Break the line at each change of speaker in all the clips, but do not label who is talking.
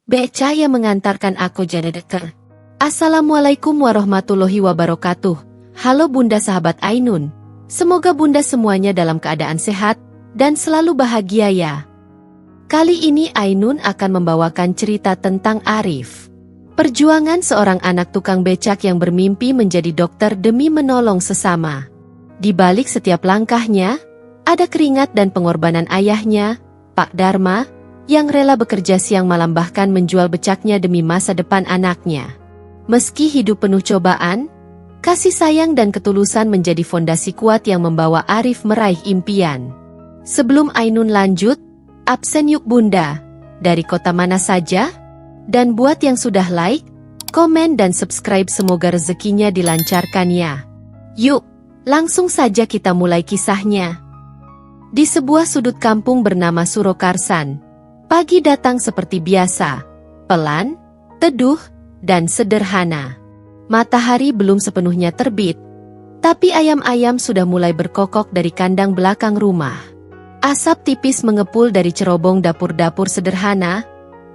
Beca yang mengantarkan aku jadi dokter. Assalamualaikum warahmatullahi wabarakatuh. Halo Bunda sahabat Ainun. Semoga Bunda semuanya dalam keadaan sehat dan selalu bahagia ya. Kali ini Ainun akan membawakan cerita tentang Arif. Perjuangan seorang anak tukang becak yang bermimpi menjadi dokter demi menolong sesama. Di balik setiap langkahnya, ada keringat dan pengorbanan ayahnya, Pak Dharma, yang rela bekerja siang malam bahkan menjual becaknya demi masa depan anaknya. Meski hidup penuh cobaan, kasih sayang dan ketulusan menjadi fondasi kuat yang membawa Arif meraih impian. Sebelum Ainun lanjut, absen yuk Bunda, dari kota mana saja? Dan buat yang sudah like, komen dan subscribe semoga rezekinya dilancarkan ya. Yuk, langsung saja kita mulai kisahnya. Di sebuah sudut kampung bernama Surokarsan, pagi datang seperti biasa, pelan, teduh, dan sederhana. Matahari belum sepenuhnya terbit, tapi ayam-ayam sudah mulai berkokok dari kandang belakang rumah. Asap tipis mengepul dari cerobong dapur-dapur sederhana,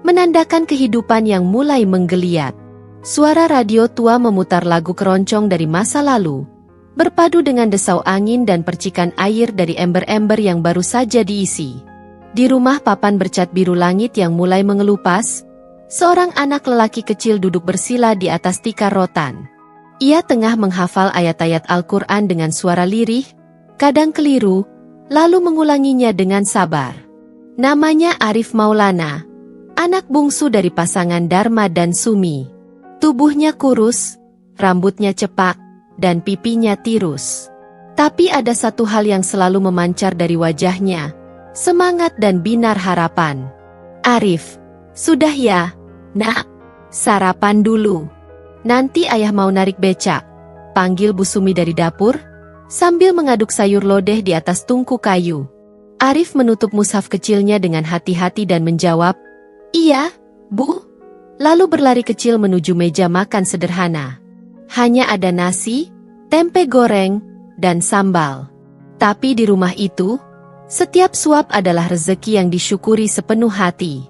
menandakan kehidupan yang mulai menggeliat. Suara radio tua memutar lagu keroncong dari masa lalu, berpadu dengan desau angin dan percikan air dari ember-ember yang baru saja diisi. Di rumah papan bercat biru langit yang mulai mengelupas, seorang anak lelaki kecil duduk bersila di atas tikar rotan. Ia tengah menghafal ayat-ayat Al-Quran dengan suara lirih, kadang keliru, lalu mengulanginya dengan sabar. Namanya Arif Maulana, anak bungsu dari pasangan Dharma dan Sumi. Tubuhnya kurus, rambutnya cepak, dan pipinya tirus. Tapi ada satu hal yang selalu memancar dari wajahnya, semangat dan binar harapan. Arif, sudah ya, Nak, sarapan dulu. Nanti ayah mau narik becak, panggil Bu Sumi dari dapur, sambil mengaduk sayur lodeh di atas tungku kayu. Arif menutup mushaf kecilnya dengan hati-hati dan menjawab, "Iya, Bu." Lalu berlari kecil menuju meja makan sederhana. Hanya ada nasi, tempe goreng, dan sambal. Tapi di rumah itu, setiap suap adalah rezeki yang disyukuri sepenuh hati.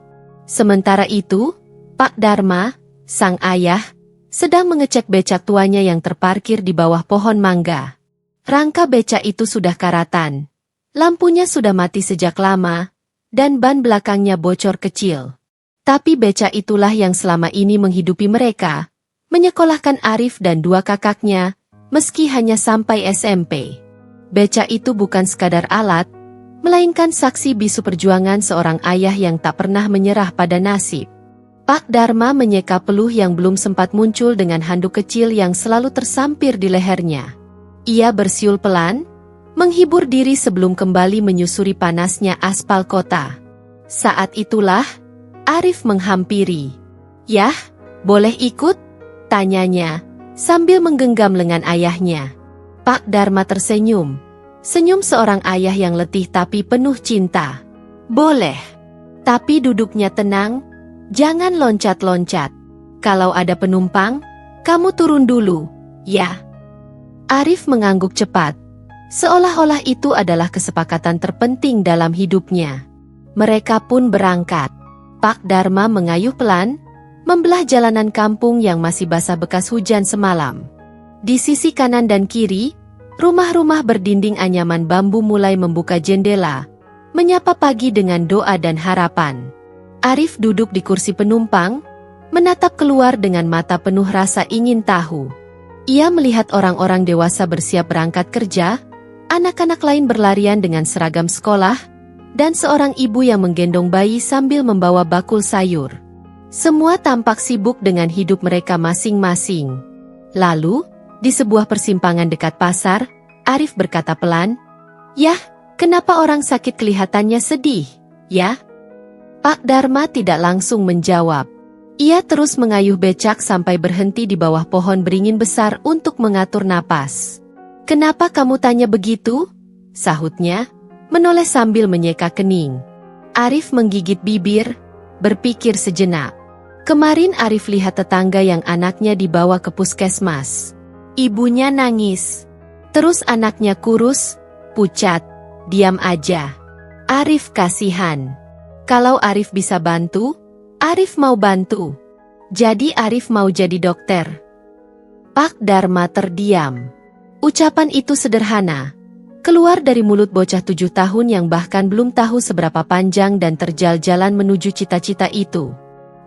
Sementara itu, Pak Dharma, sang ayah, sedang mengecek becak tuanya yang terparkir di bawah pohon mangga. Rangka becak itu sudah karatan. Lampunya sudah mati sejak lama, dan ban belakangnya bocor kecil. Tapi becak itulah yang selama ini menghidupi mereka, menyekolahkan Arif dan dua kakaknya, meski hanya sampai SMP. Becak itu bukan sekadar alat, melainkan saksi bisu perjuangan seorang ayah yang tak pernah menyerah pada nasib. Pak Dharma menyeka peluh yang belum sempat muncul dengan handuk kecil yang selalu tersampir di lehernya. Ia bersiul pelan, menghibur diri sebelum kembali menyusuri panasnya aspal kota. Saat itulah, Arif menghampiri. "Yah, boleh ikut?" tanyanya, sambil menggenggam lengan ayahnya. Pak Dharma tersenyum. Senyum seorang ayah yang letih tapi penuh cinta. "Boleh. Tapi duduknya tenang, jangan loncat-loncat. Kalau ada penumpang, kamu turun dulu, ya." Arif mengangguk cepat, seolah-olah itu adalah kesepakatan terpenting dalam hidupnya. Mereka pun berangkat. Pak Dharma mengayuh pelan, membelah jalanan kampung yang masih basah bekas hujan semalam. Di sisi kanan dan kiri, rumah-rumah berdinding anyaman bambu mulai membuka jendela, menyapa pagi dengan doa dan harapan. Arif duduk di kursi penumpang, menatap keluar dengan mata penuh rasa ingin tahu. Ia melihat orang-orang dewasa bersiap berangkat kerja, anak-anak lain berlarian dengan seragam sekolah, dan seorang ibu yang menggendong bayi sambil membawa bakul sayur. Semua tampak sibuk dengan hidup mereka masing-masing. Lalu, di sebuah persimpangan dekat pasar, Arif berkata pelan, "Yah, kenapa orang sakit kelihatannya sedih, ya?" Pak Dharma tidak langsung menjawab. Ia terus mengayuh becak sampai berhenti di bawah pohon beringin besar untuk mengatur napas. "Kenapa kamu tanya begitu?" sahutnya, menoleh sambil menyeka kening. Arif menggigit bibir, berpikir sejenak. Kemarin Arif lihat tetangga yang anaknya dibawa ke puskesmas. Ibunya nangis. Terus anaknya kurus, pucat, diam aja. Arif kasihan. Kalau Arif bisa bantu, Arif mau bantu. Jadi Arif mau jadi dokter. Pak Dharma terdiam. Ucapan itu sederhana. Keluar dari mulut bocah 7 tahun yang bahkan belum tahu seberapa panjang dan terjal jalan menuju cita-cita itu.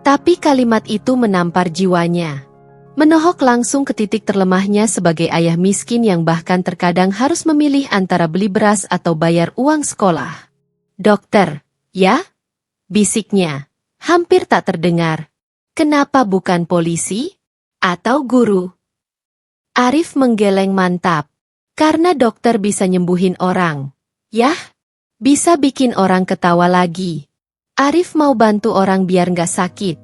Tapi kalimat itu menampar jiwanya. Menohok langsung ke titik terlemahnya sebagai ayah miskin yang bahkan terkadang harus memilih antara beli beras atau bayar uang sekolah. Dokter, ya? Bisiknya. Hampir tak terdengar. Kenapa bukan polisi? Atau guru? Arif menggeleng mantap. Karena dokter bisa nyembuhin orang. Yah, bisa bikin orang ketawa lagi. Arif mau bantu orang biar nggak sakit.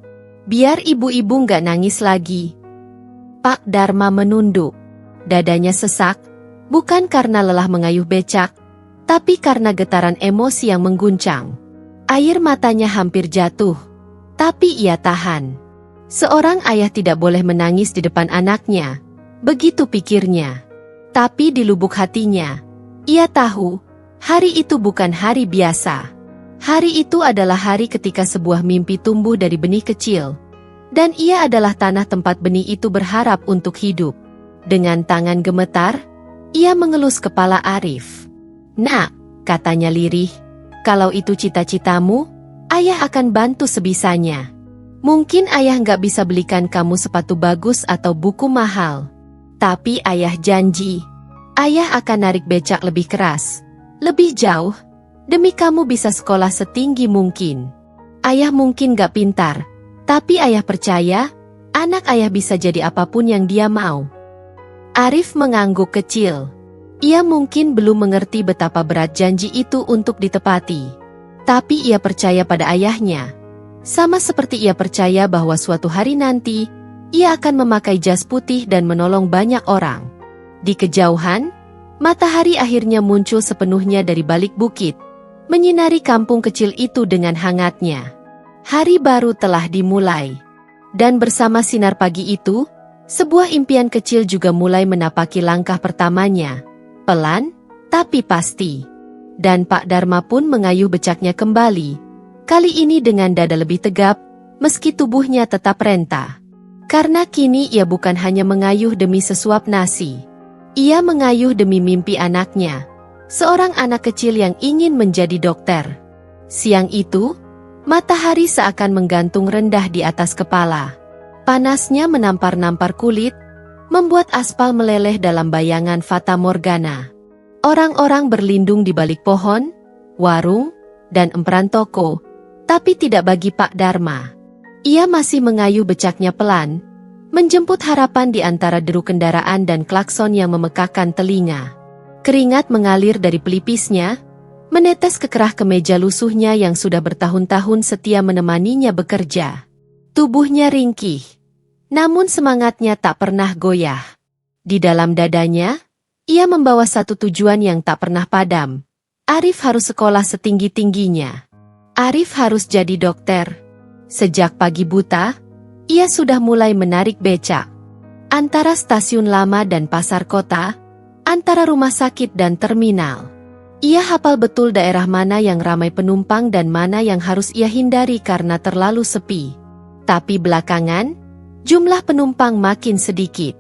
Biar ibu-ibu nggak nangis lagi. Pak Dharma menunduk. Dadanya sesak, bukan karena lelah mengayuh becak, tapi karena getaran emosi yang mengguncang. Air matanya hampir jatuh, tapi ia tahan. Seorang ayah tidak boleh menangis di depan anaknya, begitu pikirnya. Tapi di lubuk hatinya, ia tahu, hari itu bukan hari biasa. Hari itu adalah hari ketika sebuah mimpi tumbuh dari benih kecil. Dan ia adalah tanah tempat benih itu berharap untuk hidup. Dengan tangan gemetar, ia mengelus kepala Arif. "Nak," katanya lirih, "kalau itu cita-citamu, ayah akan bantu sebisanya. Mungkin ayah nggak bisa belikan kamu sepatu bagus atau buku mahal. Tapi ayah janji, ayah akan narik becak lebih keras, lebih jauh, demi kamu bisa sekolah setinggi mungkin. Ayah mungkin gak pintar, tapi ayah percaya, anak ayah bisa jadi apapun yang dia mau." Arif mengangguk kecil. Ia mungkin belum mengerti betapa berat janji itu untuk ditepati. Tapi ia percaya pada ayahnya. Sama seperti ia percaya bahwa suatu hari nanti, ia akan memakai jas putih dan menolong banyak orang. Di kejauhan, matahari akhirnya muncul sepenuhnya dari balik bukit, menyinari kampung kecil itu dengan hangatnya. Hari baru telah dimulai. Dan bersama sinar pagi itu, sebuah impian kecil juga mulai menapaki langkah pertamanya. Pelan, tapi pasti. Dan Pak Dharma pun mengayuh becaknya kembali. Kali ini dengan dada lebih tegap, meski tubuhnya tetap renta. Karena kini ia bukan hanya mengayuh demi sesuap nasi. Ia mengayuh demi mimpi anaknya. Seorang anak kecil yang ingin menjadi dokter. Siang itu, matahari seakan menggantung rendah di atas kepala. Panasnya menampar-nampar kulit, membuat aspal meleleh dalam bayangan fata morgana. Orang-orang berlindung di balik pohon, warung, dan emperan toko, tapi tidak bagi Pak Dharma. Ia masih mengayuh becaknya pelan, menjemput harapan di antara deru kendaraan dan klakson yang memekakkan telinga. Keringat mengalir dari pelipisnya, menetes ke kerah kemeja lusuhnya yang sudah bertahun-tahun setia menemaninya bekerja. Tubuhnya ringkih, namun semangatnya tak pernah goyah. Di dalam dadanya, ia membawa satu tujuan yang tak pernah padam. Arif harus sekolah setinggi-tingginya. Arif harus jadi dokter. Sejak pagi buta, ia sudah mulai menarik becak. Antara stasiun lama dan pasar kota, antara rumah sakit dan terminal. Ia hafal betul daerah mana yang ramai penumpang dan mana yang harus ia hindari karena terlalu sepi. Tapi belakangan, jumlah penumpang makin sedikit.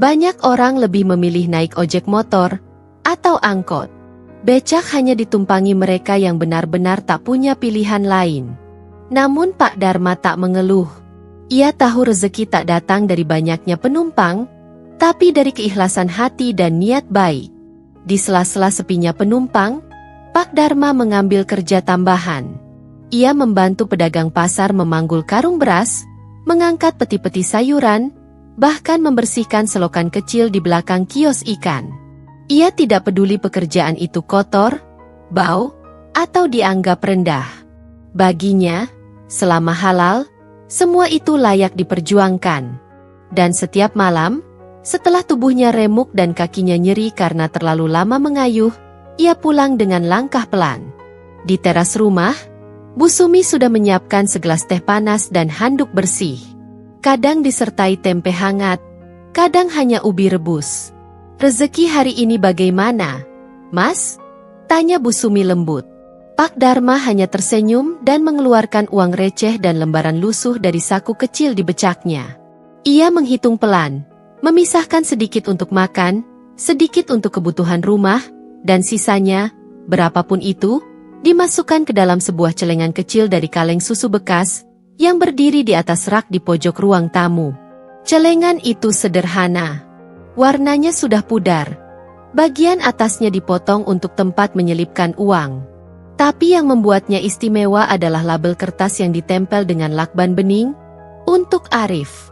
Banyak orang lebih memilih naik ojek motor atau angkot. Becak hanya ditumpangi mereka yang benar-benar tak punya pilihan lain. Namun Pak Dharma tak mengeluh. Ia tahu rezeki tak datang dari banyaknya penumpang, tapi dari keikhlasan hati dan niat baik. Di sela-sela sepinya penumpang, Pak Dharma mengambil kerja tambahan. Ia membantu pedagang pasar memanggul karung beras, mengangkat peti-peti sayuran, bahkan membersihkan selokan kecil di belakang kios ikan. Ia tidak peduli pekerjaan itu kotor, bau, atau dianggap rendah. Baginya, selama halal, semua itu layak diperjuangkan. Dan setiap malam, setelah tubuhnya remuk dan kakinya nyeri karena terlalu lama mengayuh, ia pulang dengan langkah pelan. Di teras rumah, Bu Sumi sudah menyiapkan segelas teh panas dan handuk bersih. Kadang disertai tempe hangat, kadang hanya ubi rebus. "Rezeki hari ini bagaimana, Mas?" tanya Bu Sumi lembut. Pak Dharma hanya tersenyum dan mengeluarkan uang receh dan lembaran lusuh dari saku kecil di becaknya. Ia menghitung pelan, memisahkan sedikit untuk makan, sedikit untuk kebutuhan rumah, dan sisanya, berapapun itu, dimasukkan ke dalam sebuah celengan kecil dari kaleng susu bekas, yang berdiri di atas rak di pojok ruang tamu. Celengan itu sederhana. Warnanya sudah pudar. Bagian atasnya dipotong untuk tempat menyelipkan uang. Tapi yang membuatnya istimewa adalah label kertas yang ditempel dengan lakban bening, untuk Arif.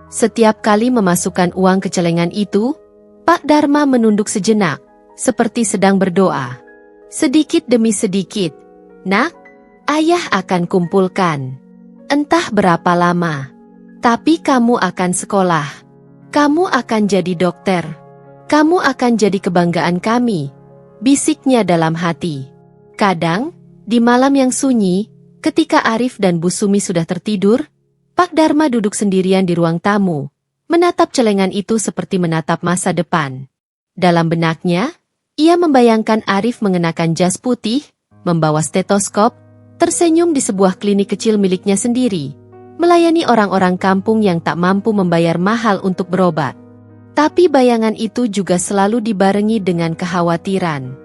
Setiap kali memasukkan uang ke celengan itu, Pak Dharma menunduk sejenak, seperti sedang berdoa. Sedikit demi sedikit, "Nak, ayah akan kumpulkan. Entah berapa lama. Tapi kamu akan sekolah. Kamu akan jadi dokter. Kamu akan jadi kebanggaan kami," bisiknya dalam hati. Kadang, di malam yang sunyi, ketika Arif dan Bu Sumi sudah tertidur, Pak Dharma duduk sendirian di ruang tamu, menatap celengan itu seperti menatap masa depan. Dalam benaknya, ia membayangkan Arif mengenakan jas putih, membawa stetoskop, tersenyum di sebuah klinik kecil miliknya sendiri, melayani orang-orang kampung yang tak mampu membayar mahal untuk berobat. Tapi bayangan itu juga selalu dibarengi dengan kekhawatiran.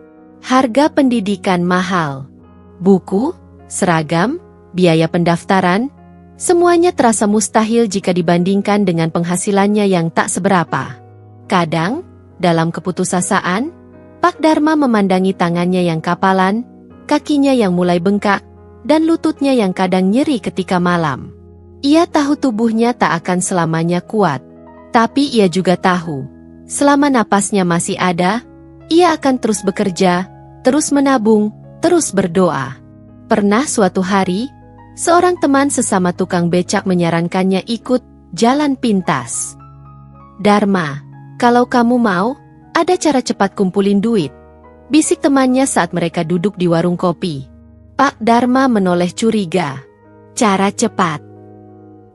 Harga pendidikan mahal, buku, seragam, biaya pendaftaran, semuanya terasa mustahil jika dibandingkan dengan penghasilannya yang tak seberapa. Kadang, dalam keputusasaan, Pak Dharma memandangi tangannya yang kapalan, kakinya yang mulai bengkak, dan lututnya yang kadang nyeri ketika malam. Ia tahu tubuhnya tak akan selamanya kuat. Tapi ia juga tahu, selama napasnya masih ada, ia akan terus bekerja, terus menabung, terus berdoa. Pernah suatu hari, seorang teman sesama tukang becak menyarankannya ikut jalan pintas. "Dharma, kalau kamu mau, ada cara cepat kumpulin duit," bisik temannya saat mereka duduk di warung kopi. Pak Dharma menoleh curiga. "Cara cepat?"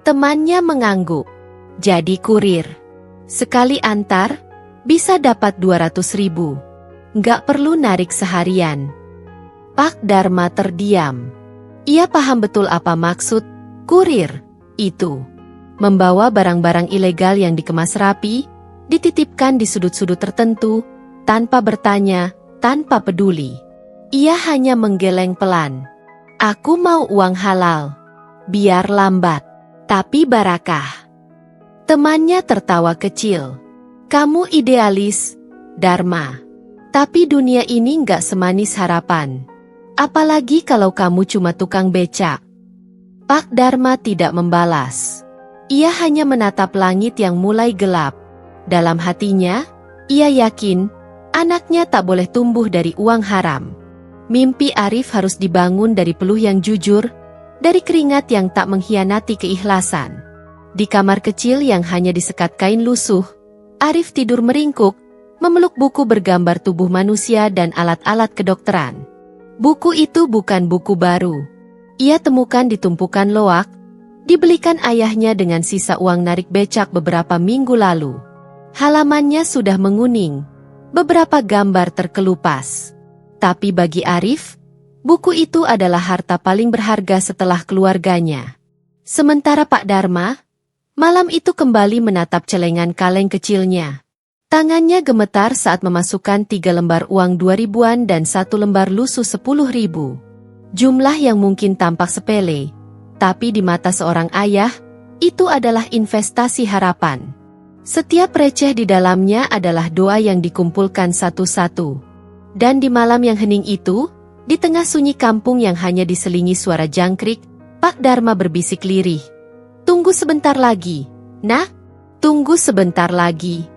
Temannya mengangguk. "Jadi kurir. Sekali antar, bisa dapat 200.000. Nggak perlu narik seharian." Pak Dharma terdiam. Ia paham betul apa maksud kurir itu. Membawa barang-barang ilegal yang dikemas rapi, dititipkan di sudut-sudut tertentu, tanpa bertanya, tanpa peduli. Ia hanya menggeleng pelan. "Aku mau uang halal. Biar lambat, tapi barakah." Temannya tertawa kecil. "Kamu idealis, Dharma. Tapi dunia ini nggak semanis harapan. Apalagi kalau kamu cuma tukang becak." Pak Dharma tidak membalas. Ia hanya menatap langit yang mulai gelap. Dalam hatinya, ia yakin, anaknya tak boleh tumbuh dari uang haram. Mimpi Arif harus dibangun dari peluh yang jujur, dari keringat yang tak mengkhianati keikhlasan. Di kamar kecil yang hanya disekat kain lusuh, Arif tidur meringkuk, memeluk buku bergambar tubuh manusia dan alat-alat kedokteran. Buku itu bukan buku baru. Ia temukan di tumpukan loak, dibelikan ayahnya dengan sisa uang narik becak beberapa minggu lalu. Halamannya sudah menguning, beberapa gambar terkelupas. Tapi bagi Arif, buku itu adalah harta paling berharga setelah keluarganya. Sementara Pak Dharma, malam itu kembali menatap celengan kaleng kecilnya. Tangannya gemetar saat memasukkan 3 lembar uang 2.000-an dan 1 lembar lusuh 10.000. Jumlah yang mungkin tampak sepele, tapi di mata seorang ayah, itu adalah investasi harapan. Setiap receh di dalamnya adalah doa yang dikumpulkan satu-satu. Dan di malam yang hening itu, di tengah sunyi kampung yang hanya diselingi suara jangkrik, Pak Dharma berbisik lirih. "Tunggu sebentar lagi, Nak. Tunggu sebentar lagi."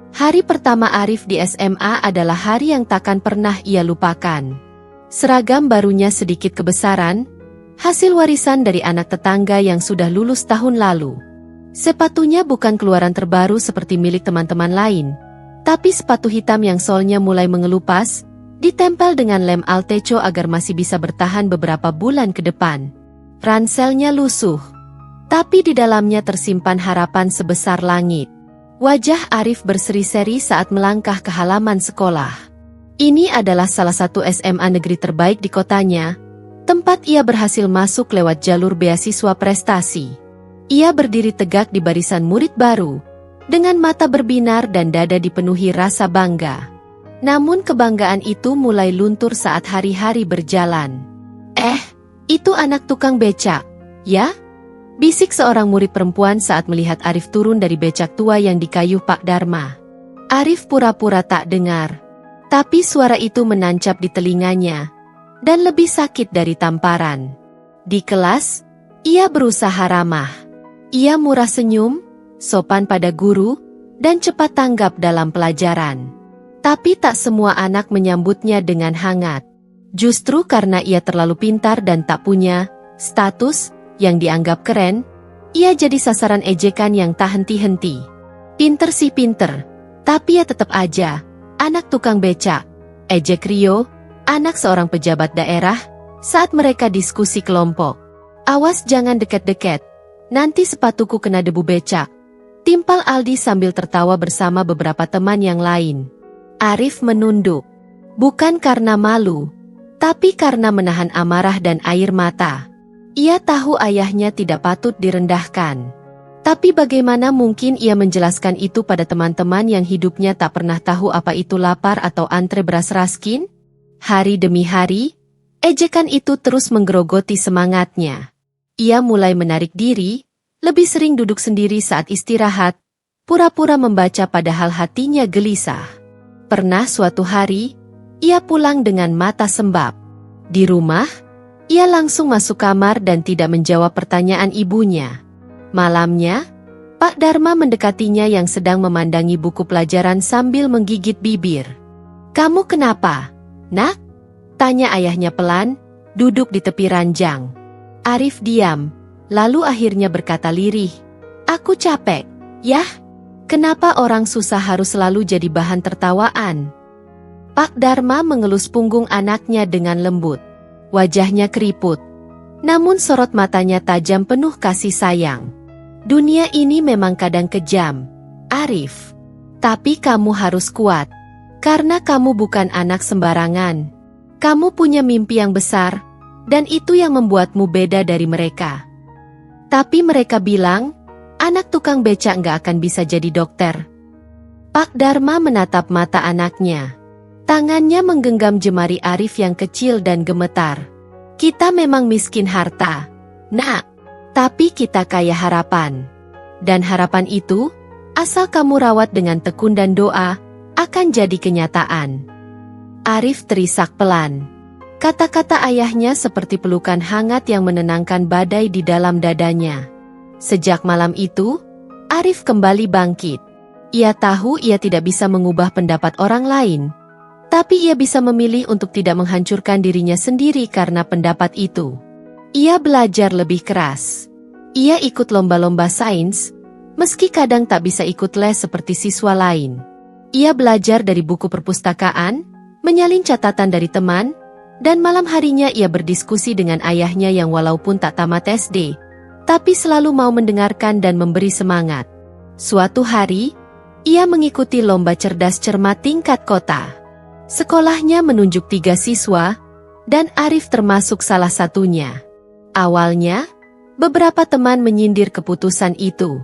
Hari pertama Arif di SMA adalah hari yang takkan pernah ia lupakan. Seragam barunya sedikit kebesaran, hasil warisan dari anak tetangga yang sudah lulus tahun lalu. Sepatunya bukan keluaran terbaru seperti milik teman-teman lain, tapi sepatu hitam yang solnya mulai mengelupas, ditempel dengan lem Alteco agar masih bisa bertahan beberapa bulan ke depan. Ranselnya lusuh, tapi di dalamnya tersimpan harapan sebesar langit. Wajah Arif berseri-seri saat melangkah ke halaman sekolah. Ini adalah salah satu SMA negeri terbaik di kotanya, tempat ia berhasil masuk lewat jalur beasiswa prestasi. Ia berdiri tegak di barisan murid baru, dengan mata berbinar dan dada dipenuhi rasa bangga. Namun kebanggaan itu mulai luntur saat hari-hari berjalan. Itu anak tukang becak, ya? Bisik seorang murid perempuan saat melihat Arif turun dari becak tua yang dikayuh Pak Dharma. Arif pura-pura tak dengar. Tapi suara itu menancap di telinganya, dan lebih sakit dari tamparan. Di kelas, ia berusaha ramah. Ia murah senyum, sopan pada guru, dan cepat tanggap dalam pelajaran. Tapi tak semua anak menyambutnya dengan hangat. Justru karena ia terlalu pintar dan tak punya status yang dianggap keren, ia jadi sasaran ejekan yang tak henti-henti. Pinter sih pinter, tapi ya tetap aja anak tukang becak, ejek Rio, anak seorang pejabat daerah, saat mereka diskusi kelompok. Awas jangan dekat-dekat, nanti sepatuku kena debu becak. Timpal Aldi sambil tertawa bersama beberapa teman yang lain. Arif menunduk, bukan karena malu, tapi karena menahan amarah dan air mata. Ia tahu ayahnya tidak patut direndahkan. Tapi bagaimana mungkin ia menjelaskan itu pada teman-teman yang hidupnya tak pernah tahu apa itu lapar atau antre beras raskin? Hari demi hari, ejekan itu terus menggerogoti semangatnya. Ia mulai menarik diri, lebih sering duduk sendiri saat istirahat, pura-pura membaca padahal hatinya gelisah. Pernah suatu hari, ia pulang dengan mata sembab. Di rumah, ia langsung masuk kamar dan tidak menjawab pertanyaan ibunya. Malamnya, Pak Dharma mendekatinya yang sedang memandangi buku pelajaran sambil menggigit bibir. "Kamu kenapa, Nak?" tanya ayahnya pelan, duduk di tepi ranjang. Arif diam, lalu akhirnya berkata lirih, "Aku capek, yah. Kenapa orang susah harus selalu jadi bahan tertawaan?" Pak Dharma mengelus punggung anaknya dengan lembut. Wajahnya keriput, namun sorot matanya tajam penuh kasih sayang. "Dunia ini memang kadang kejam, Arif. Tapi kamu harus kuat, karena kamu bukan anak sembarangan. Kamu punya mimpi yang besar, dan itu yang membuatmu beda dari mereka." Tapi mereka bilang, anak tukang becak nggak akan bisa jadi dokter. Pak Dharma menatap mata anaknya. Tangannya menggenggam jemari Arif yang kecil dan gemetar. "Kita memang miskin harta, Nak. Tapi kita kaya harapan. Dan harapan itu, asal kamu rawat dengan tekun dan doa, akan jadi kenyataan." Arif terisak pelan. Kata-kata ayahnya seperti pelukan hangat yang menenangkan badai di dalam dadanya. Sejak malam itu, Arif kembali bangkit. Ia tahu ia tidak bisa mengubah pendapat orang lain. Tapi ia bisa memilih untuk tidak menghancurkan dirinya sendiri karena pendapat itu. Ia belajar lebih keras. Ia ikut lomba-lomba sains, meski kadang tak bisa ikut les seperti siswa lain. Ia belajar dari buku perpustakaan, menyalin catatan dari teman, dan malam harinya ia berdiskusi dengan ayahnya yang walaupun tak tamat SD, tapi selalu mau mendengarkan dan memberi semangat. Suatu hari, ia mengikuti lomba cerdas cermat tingkat kota. Sekolahnya menunjuk 3 siswa, dan Arif termasuk salah satunya. Awalnya, beberapa teman menyindir keputusan itu.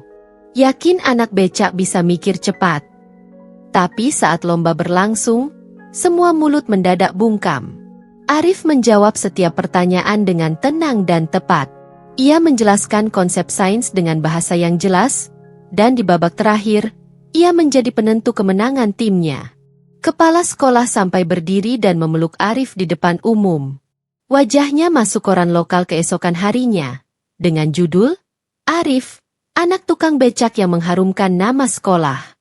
Yakin anak becak bisa mikir cepat. Tapi saat lomba berlangsung, semua mulut mendadak bungkam. Arif menjawab setiap pertanyaan dengan tenang dan tepat. Ia menjelaskan konsep sains dengan bahasa yang jelas, dan di babak terakhir, ia menjadi penentu kemenangan timnya. Kepala sekolah sampai berdiri dan memeluk Arif di depan umum. Wajahnya masuk koran lokal keesokan harinya, dengan judul, "Arif, anak tukang becak yang mengharumkan nama sekolah."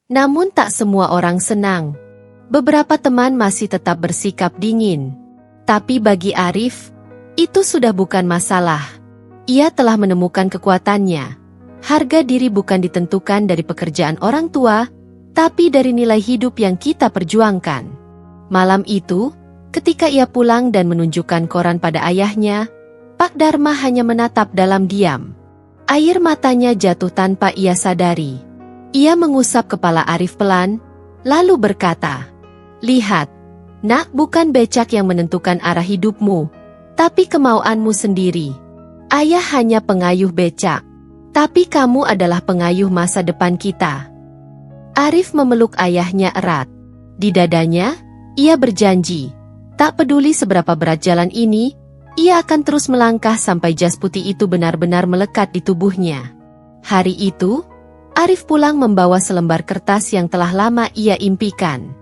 Namun tak semua orang senang. Beberapa teman masih tetap bersikap dingin. Tapi bagi Arif, itu sudah bukan masalah. Ia telah menemukan kekuatannya. Harga diri bukan ditentukan dari pekerjaan orang tua, tapi dari nilai hidup yang kita perjuangkan. Malam itu, ketika ia pulang dan menunjukkan koran pada ayahnya, Pak Dharma hanya menatap dalam diam. Air matanya jatuh tanpa ia sadari. Ia mengusap kepala Arif pelan, lalu berkata, "Lihat, Nak, bukan becak yang menentukan arah hidupmu, tapi kemauanmu sendiri. Ayah hanya pengayuh becak, tapi kamu adalah pengayuh masa depan kita. Arif memeluk ayahnya erat. Di dadanya, ia berjanji, tak peduli seberapa berat jalan ini, ia akan terus melangkah sampai jas putih itu benar-benar melekat di tubuhnya. Hari itu, Arif pulang membawa selembar kertas yang telah lama ia impikan.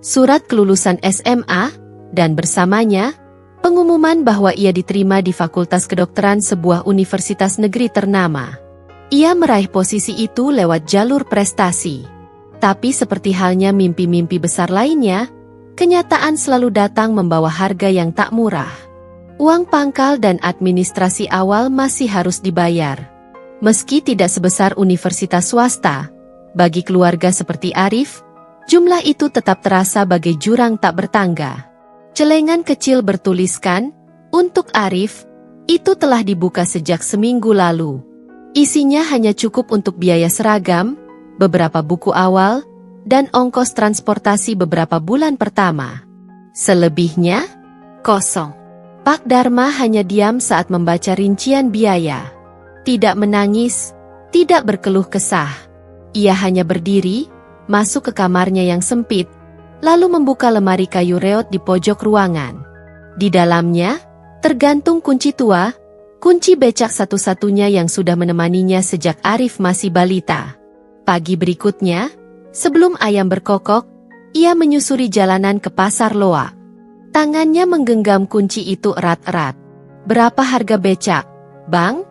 Surat kelulusan SMA, dan bersamanya, pengumuman bahwa ia diterima di Fakultas Kedokteran sebuah universitas negeri ternama. Ia meraih posisi itu lewat jalur prestasi. Tapi seperti halnya mimpi-mimpi besar lainnya, kenyataan selalu datang membawa harga yang tak murah. Uang pangkal dan administrasi awal masih harus dibayar. Meski tidak sebesar universitas swasta, bagi keluarga seperti Arif, jumlah itu tetap terasa bagai jurang tak bertangga. Celengan kecil bertuliskan, "Untuk Arif," itu telah dibuka sejak seminggu lalu. Isinya hanya cukup untuk biaya seragam, beberapa buku awal, dan ongkos transportasi beberapa bulan pertama. Selebihnya, kosong. Pak Dharma hanya diam saat membaca rincian biaya. Tidak menangis, tidak berkeluh kesah. Ia hanya berdiri, masuk ke kamarnya yang sempit, lalu membuka lemari kayu reot di pojok ruangan. Di dalamnya, tergantung kunci tua, kunci becak satu-satunya yang sudah menemaninya sejak Arif masih balita. Pagi berikutnya, sebelum ayam berkokok, ia menyusuri jalanan ke pasar loak. Tangannya menggenggam kunci itu erat-erat. "Berapa harga becak, Bang?"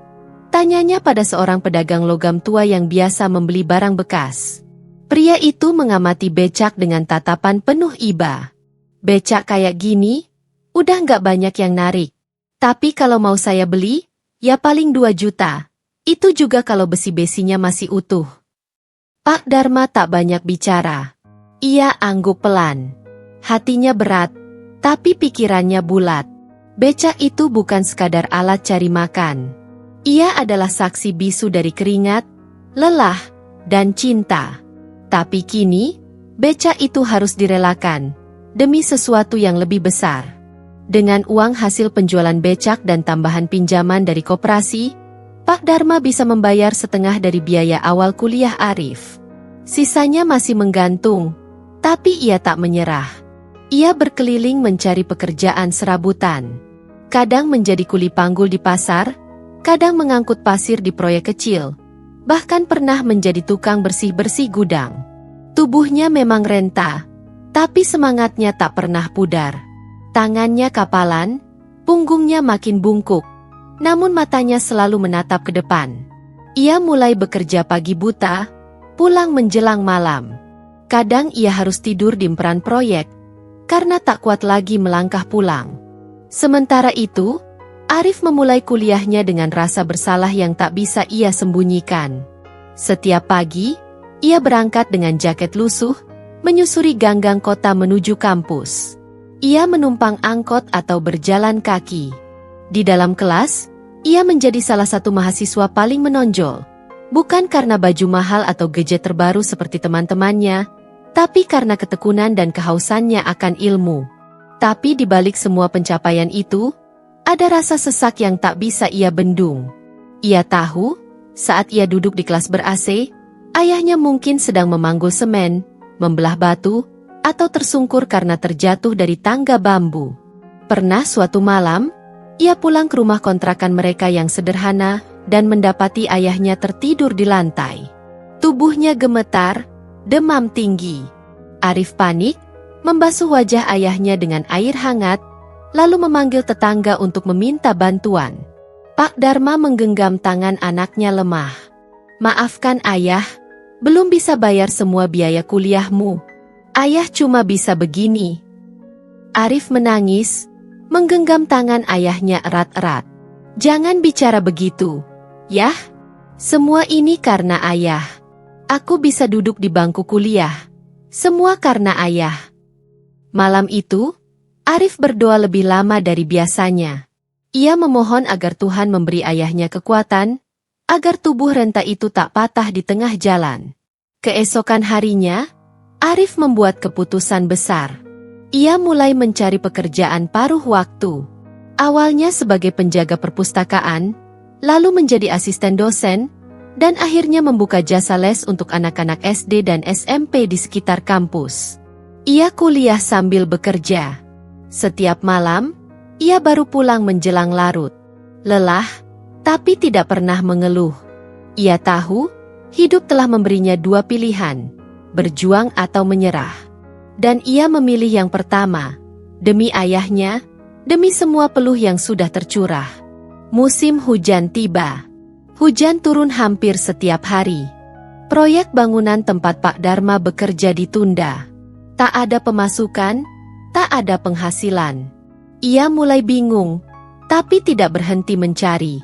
tanyanya pada seorang pedagang logam tua yang biasa membeli barang bekas. Pria itu mengamati becak dengan tatapan penuh iba. "Becak kayak gini, udah nggak banyak yang narik. Tapi kalau mau saya beli, ya paling 2 juta. Itu juga kalau besi-besinya masih utuh." Pak Dharma tak banyak bicara. Ia angguk pelan. Hatinya berat, tapi pikirannya bulat. Becak itu bukan sekadar alat cari makan. Ia adalah saksi bisu dari keringat, lelah, dan cinta. Tapi kini, becak itu harus direlakan, demi sesuatu yang lebih besar. Dengan uang hasil penjualan becak dan tambahan pinjaman dari koperasi, Pak Dharma bisa membayar setengah dari biaya awal kuliah Arif. Sisanya masih menggantung, tapi ia tak menyerah. Ia berkeliling mencari pekerjaan serabutan. Kadang menjadi kuli panggul di pasar, kadang mengangkut pasir di proyek kecil, bahkan pernah menjadi tukang bersih-bersih gudang. Tubuhnya memang renta, tapi semangatnya tak pernah pudar. Tangannya kapalan, punggungnya makin bungkuk, namun matanya selalu menatap ke depan. Ia mulai bekerja pagi buta, pulang menjelang malam. Kadang ia harus tidur di emperan proyek, karena tak kuat lagi melangkah pulang. Sementara itu, Arif memulai kuliahnya dengan rasa bersalah yang tak bisa ia sembunyikan. Setiap pagi, ia berangkat dengan jaket lusuh, menyusuri ganggang kota menuju kampus. Ia menumpang angkot atau berjalan kaki. Di dalam kelas, ia menjadi salah satu mahasiswa paling menonjol. Bukan karena baju mahal atau gadget terbaru seperti teman-temannya, tapi karena ketekunan dan kehausannya akan ilmu. Tapi di balik semua pencapaian itu, ada rasa sesak yang tak bisa ia bendung. Ia tahu, saat ia duduk di kelas ber-AC, ayahnya mungkin sedang memanggul semen, membelah batu, atau tersungkur karena terjatuh dari tangga bambu. Pernah suatu malam, ia pulang ke rumah kontrakan mereka yang sederhana dan mendapati ayahnya tertidur di lantai. Tubuhnya gemetar, demam tinggi. Arif panik, membasuh wajah ayahnya dengan air hangat, lalu memanggil tetangga untuk meminta bantuan. Pak Dharma menggenggam tangan anaknya lemah. "Maafkan ayah, belum bisa bayar semua biaya kuliahmu. Ayah cuma bisa begini." Arif menangis, menggenggam tangan ayahnya erat-erat. "Jangan bicara begitu, yah. Semua ini karena ayah. Aku bisa duduk di bangku kuliah. Semua karena ayah." Malam itu, Arif berdoa lebih lama dari biasanya. Ia memohon agar Tuhan memberi ayahnya kekuatan, agar tubuh renta itu tak patah di tengah jalan. Keesokan harinya, Arif membuat keputusan besar. Ia mulai mencari pekerjaan paruh waktu. Awalnya sebagai penjaga perpustakaan, lalu menjadi asisten dosen, dan akhirnya membuka jasa les untuk anak-anak SD dan SMP di sekitar kampus. Ia kuliah sambil bekerja. Setiap malam, ia baru pulang menjelang larut. Lelah, tapi tidak pernah mengeluh. Ia tahu, hidup telah memberinya dua pilihan, berjuang atau menyerah. Dan ia memilih yang pertama, demi ayahnya, demi semua peluh yang sudah tercurah. Musim hujan tiba. Hujan turun hampir setiap hari. Proyek bangunan tempat Pak Dharma bekerja ditunda. Tak ada pemasukan, tak ada penghasilan. Ia mulai bingung, tapi tidak berhenti mencari.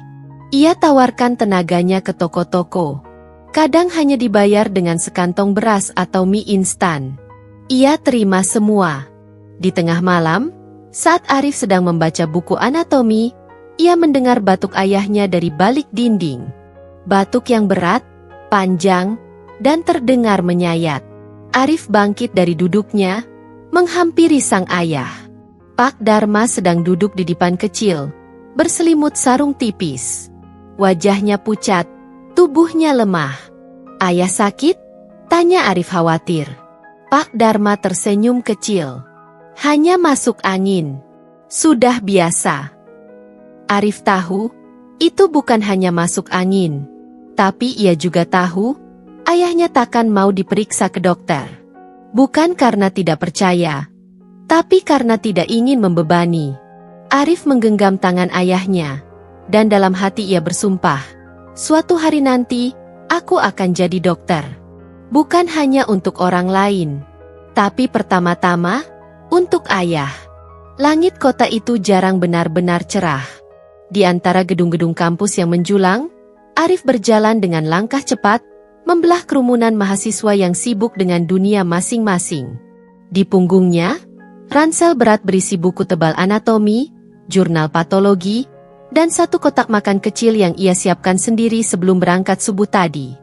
Ia tawarkan tenaganya ke toko-toko. Kadang hanya dibayar dengan sekantong beras atau mie instan. Ia terima semua. Di tengah malam, saat Arif sedang membaca buku anatomi, ia mendengar batuk ayahnya dari balik dinding. Batuk yang berat, panjang, dan terdengar menyayat. Arif bangkit dari duduknya, menghampiri sang ayah. Pak Dharma sedang duduk di dipan kecil, berselimut sarung tipis. Wajahnya pucat, tubuhnya lemah. "Ayah sakit?" tanya Arif khawatir. Pak Dharma tersenyum kecil. "Hanya masuk angin. Sudah biasa." Arif tahu, itu bukan hanya masuk angin. Tapi ia juga tahu, ayahnya takkan mau diperiksa ke dokter. Bukan karena tidak percaya, tapi karena tidak ingin membebani. Arif menggenggam tangan ayahnya, dan dalam hati ia bersumpah, "Suatu hari nanti, aku akan jadi dokter. Bukan hanya untuk orang lain, tapi pertama-tama, untuk ayah." Langit kota itu jarang benar-benar cerah. Di antara gedung-gedung kampus yang menjulang, Arif berjalan dengan langkah cepat, membelah kerumunan mahasiswa yang sibuk dengan dunia masing-masing. Di punggungnya, ransel berat berisi buku tebal anatomi, jurnal patologi, dan satu kotak makan kecil yang ia siapkan sendiri sebelum berangkat subuh tadi.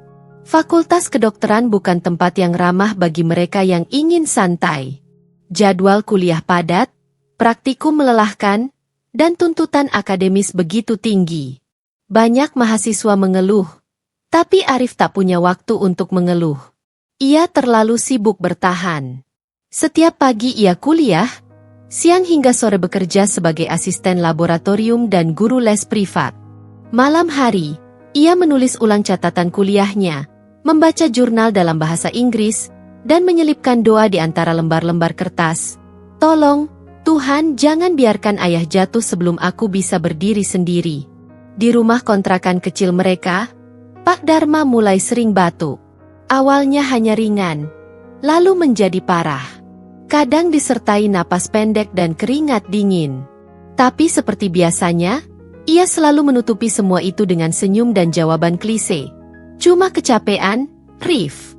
Fakultas kedokteran bukan tempat yang ramah bagi mereka yang ingin santai. Jadwal kuliah padat, praktikum melelahkan, dan tuntutan akademis begitu tinggi. Banyak mahasiswa mengeluh, tapi Arif tak punya waktu untuk mengeluh. Ia terlalu sibuk bertahan. Setiap pagi ia kuliah, siang hingga sore bekerja sebagai asisten laboratorium dan guru les privat. Malam hari, ia menulis ulang catatan kuliahnya, membaca jurnal dalam bahasa Inggris, dan menyelipkan doa di antara lembar-lembar kertas. "Tolong, Tuhan, jangan biarkan ayah jatuh sebelum aku bisa berdiri sendiri." Di rumah kontrakan kecil mereka, Pak Dharma mulai sering batuk. Awalnya hanya ringan, lalu menjadi parah. Kadang disertai napas pendek dan keringat dingin. Tapi seperti biasanya, ia selalu menutupi semua itu dengan senyum dan jawaban klise. "Cuma kecapean, Rif."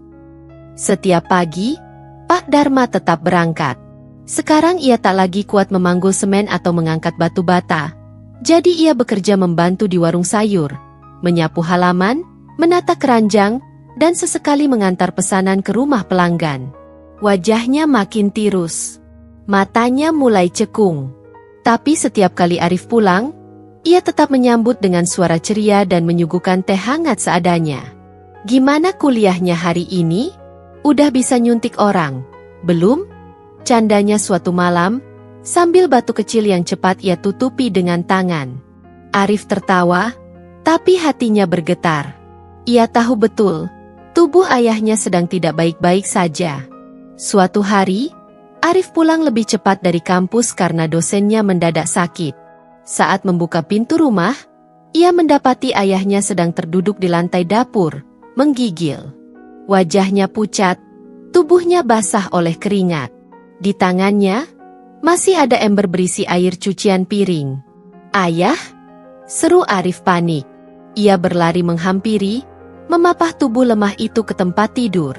Setiap pagi, Pak Dharma tetap berangkat. Sekarang ia tak lagi kuat memanggul semen atau mengangkat batu bata. Jadi ia bekerja membantu di warung sayur, menyapu halaman, menata keranjang, dan sesekali mengantar pesanan ke rumah pelanggan. Wajahnya makin tirus. Matanya mulai cekung. Tapi setiap kali Arif pulang, ia tetap menyambut dengan suara ceria dan menyuguhkan teh hangat seadanya. "Gimana kuliahnya hari ini? Udah bisa nyuntik orang? Belum?" candanya suatu malam, sambil batu kecil yang cepat ia tutupi dengan tangan. Arif tertawa, tapi hatinya bergetar. Ia tahu betul, tubuh ayahnya sedang tidak baik-baik saja. Suatu hari, Arif pulang lebih cepat dari kampus karena dosennya mendadak sakit. Saat membuka pintu rumah, ia mendapati ayahnya sedang terduduk di lantai dapur, menggigil. Wajahnya pucat, tubuhnya basah oleh keringat. Di tangannya, masih ada ember berisi air cucian piring. "Ayah!" seru Arif panik. Ia berlari menghampiri, memapah tubuh lemah itu ke tempat tidur.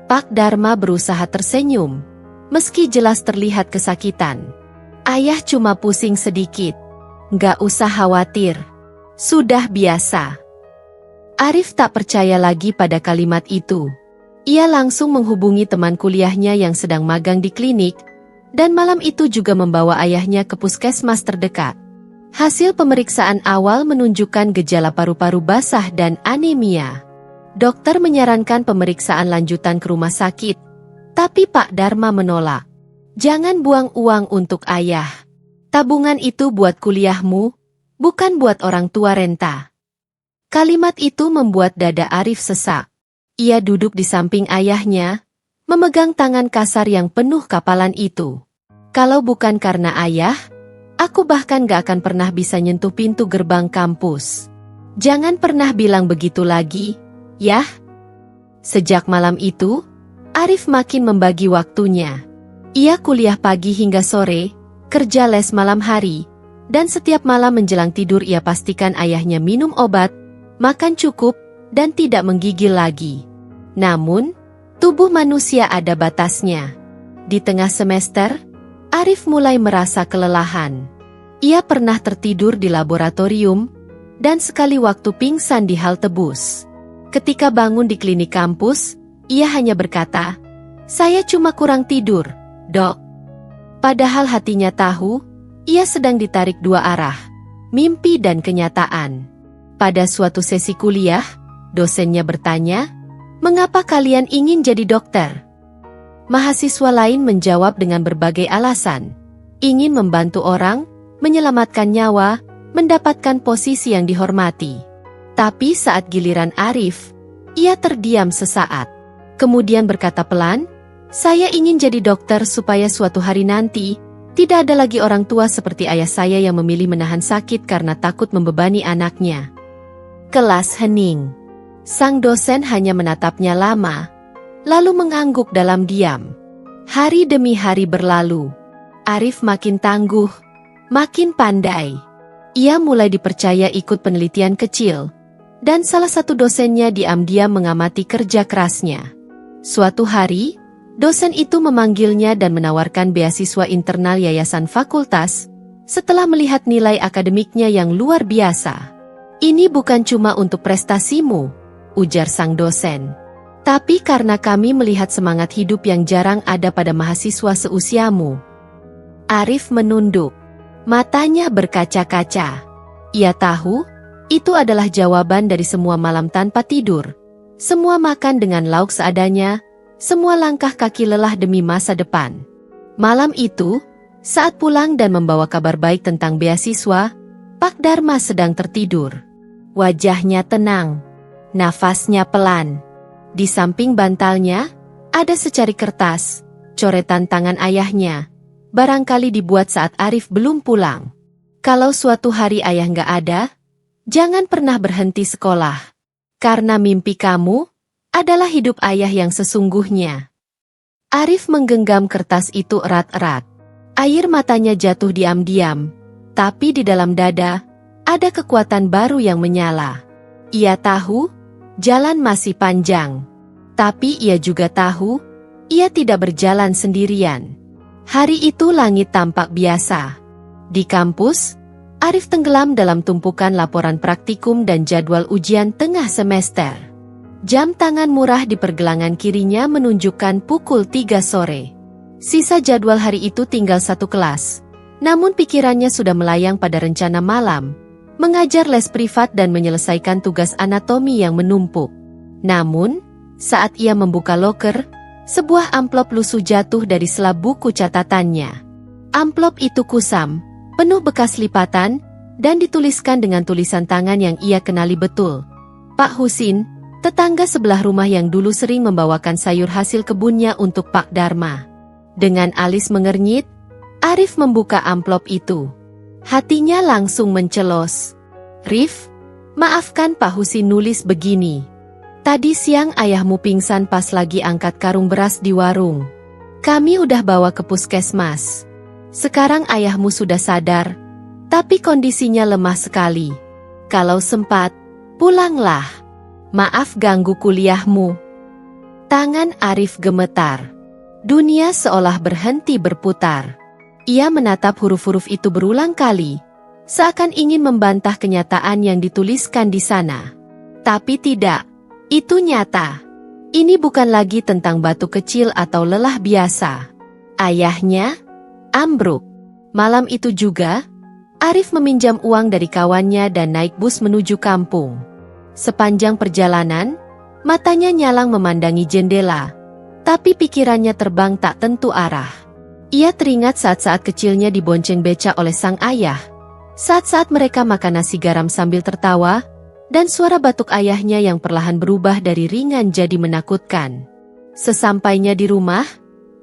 Pak Dharma berusaha tersenyum, meski jelas terlihat kesakitan. "Ayah cuma pusing sedikit. Nggak usah khawatir. Sudah biasa." Arif tak percaya lagi pada kalimat itu. Ia langsung menghubungi teman kuliahnya yang sedang magang di klinik, dan malam itu juga membawa ayahnya ke puskesmas terdekat. Hasil pemeriksaan awal menunjukkan gejala paru-paru basah dan anemia. Dokter menyarankan pemeriksaan lanjutan ke rumah sakit, tapi Pak Dharma menolak. Jangan buang uang untuk ayah. Tabungan itu buat kuliahmu, bukan buat orang tua renta. Kalimat itu membuat dada Arif sesak. Ia duduk di samping ayahnya, memegang tangan kasar yang penuh kapalan itu. Kalau bukan karena ayah, aku bahkan gak akan pernah bisa nyentuh pintu gerbang kampus. Jangan pernah bilang begitu lagi, yah. Sejak malam itu, Arif makin membagi waktunya. Ia kuliah pagi hingga sore, kerja les malam hari, dan setiap malam menjelang tidur ia pastikan ayahnya minum obat, makan cukup, dan tidak menggigil lagi. Namun, tubuh manusia ada batasnya. Di tengah semester, Arif mulai merasa kelelahan. Ia pernah tertidur di laboratorium, dan sekali waktu pingsan di halte bus. Ketika bangun di klinik kampus, ia hanya berkata, "Saya cuma kurang tidur, Dok." Padahal hatinya tahu, ia sedang ditarik dua arah, mimpi dan kenyataan. Pada suatu sesi kuliah, dosennya bertanya, "Mengapa kalian ingin jadi dokter?" Mahasiswa lain menjawab dengan berbagai alasan. Ingin membantu orang, menyelamatkan nyawa, mendapatkan posisi yang dihormati. Tapi saat giliran Arif, ia terdiam sesaat. Kemudian berkata pelan, "Saya ingin jadi dokter supaya suatu hari nanti, tidak ada lagi orang tua seperti ayah saya yang memilih menahan sakit karena takut membebani anaknya." Kelas hening. Sang dosen hanya menatapnya lama, lalu mengangguk dalam diam. Hari demi hari berlalu. Arif makin tangguh, makin pandai. Ia mulai dipercaya ikut penelitian kecil, dan salah satu dosennya diam-diam mengamati kerja kerasnya. Suatu hari, dosen itu memanggilnya dan menawarkan beasiswa internal yayasan fakultas, setelah melihat nilai akademiknya yang luar biasa. "Ini bukan cuma untuk prestasimu," ujar sang dosen. "Tapi karena kami melihat semangat hidup yang jarang ada pada mahasiswa seusiamu." Arif menunduk. Matanya berkaca-kaca. Ia tahu, itu adalah jawaban dari semua malam tanpa tidur. Semua makan dengan lauk seadanya, semua langkah kaki lelah demi masa depan. Malam itu, saat pulang dan membawa kabar baik tentang beasiswa, Pak Dharma sedang tertidur. Wajahnya tenang, nafasnya pelan. Di samping bantalnya, ada secari kertas, coretan tangan ayahnya, barangkali dibuat saat Arif belum pulang. "Kalau suatu hari ayah nggak ada, jangan pernah berhenti sekolah. Karena mimpi kamu adalah hidup ayah yang sesungguhnya." Arif menggenggam kertas itu erat-erat. Air matanya jatuh diam-diam, tapi di dalam dada, ada kekuatan baru yang menyala. Ia tahu, jalan masih panjang. Tapi ia juga tahu, ia tidak berjalan sendirian. Hari itu langit tampak biasa. Di kampus, Arif tenggelam dalam tumpukan laporan praktikum dan jadwal ujian tengah semester. Jam tangan murah di pergelangan kirinya menunjukkan pukul 3 sore. Sisa jadwal hari itu tinggal satu kelas. Namun pikirannya sudah melayang pada rencana malam, mengajar les privat dan menyelesaikan tugas anatomi yang menumpuk. Namun, saat ia membuka loker, sebuah amplop lusuh jatuh dari sela buku catatannya. Amplop itu kusam, penuh bekas lipatan, dan dituliskan dengan tulisan tangan yang ia kenali betul. "Pak Husin, tetangga sebelah rumah yang dulu sering membawakan sayur hasil kebunnya untuk Pak Dharma." Dengan alis mengernyit, Arif membuka amplop itu. Hatinya langsung mencelos. "Rif, maafkan Pak Husin nulis begini. Tadi siang ayahmu pingsan pas lagi angkat karung beras di warung. Kami udah bawa ke puskesmas. Sekarang ayahmu sudah sadar, tapi kondisinya lemah sekali. Kalau sempat, pulanglah. Maaf ganggu kuliahmu." Tangan Arif gemetar. Dunia seolah berhenti berputar. Ia menatap huruf-huruf itu berulang kali, seakan ingin membantah kenyataan yang dituliskan di sana. Tapi tidak, itu nyata. Ini bukan lagi tentang batu kecil atau lelah biasa. Ayahnya, ambruk. Malam itu juga, Arif meminjam uang dari kawannya dan naik bus menuju kampung. Sepanjang perjalanan, matanya nyalang memandangi jendela, tapi pikirannya terbang tak tentu arah. Ia teringat saat-saat kecilnya dibonceng beca oleh sang ayah. Saat-saat mereka makan nasi garam sambil tertawa, dan suara batuk ayahnya yang perlahan berubah dari ringan jadi menakutkan. Sesampainya di rumah,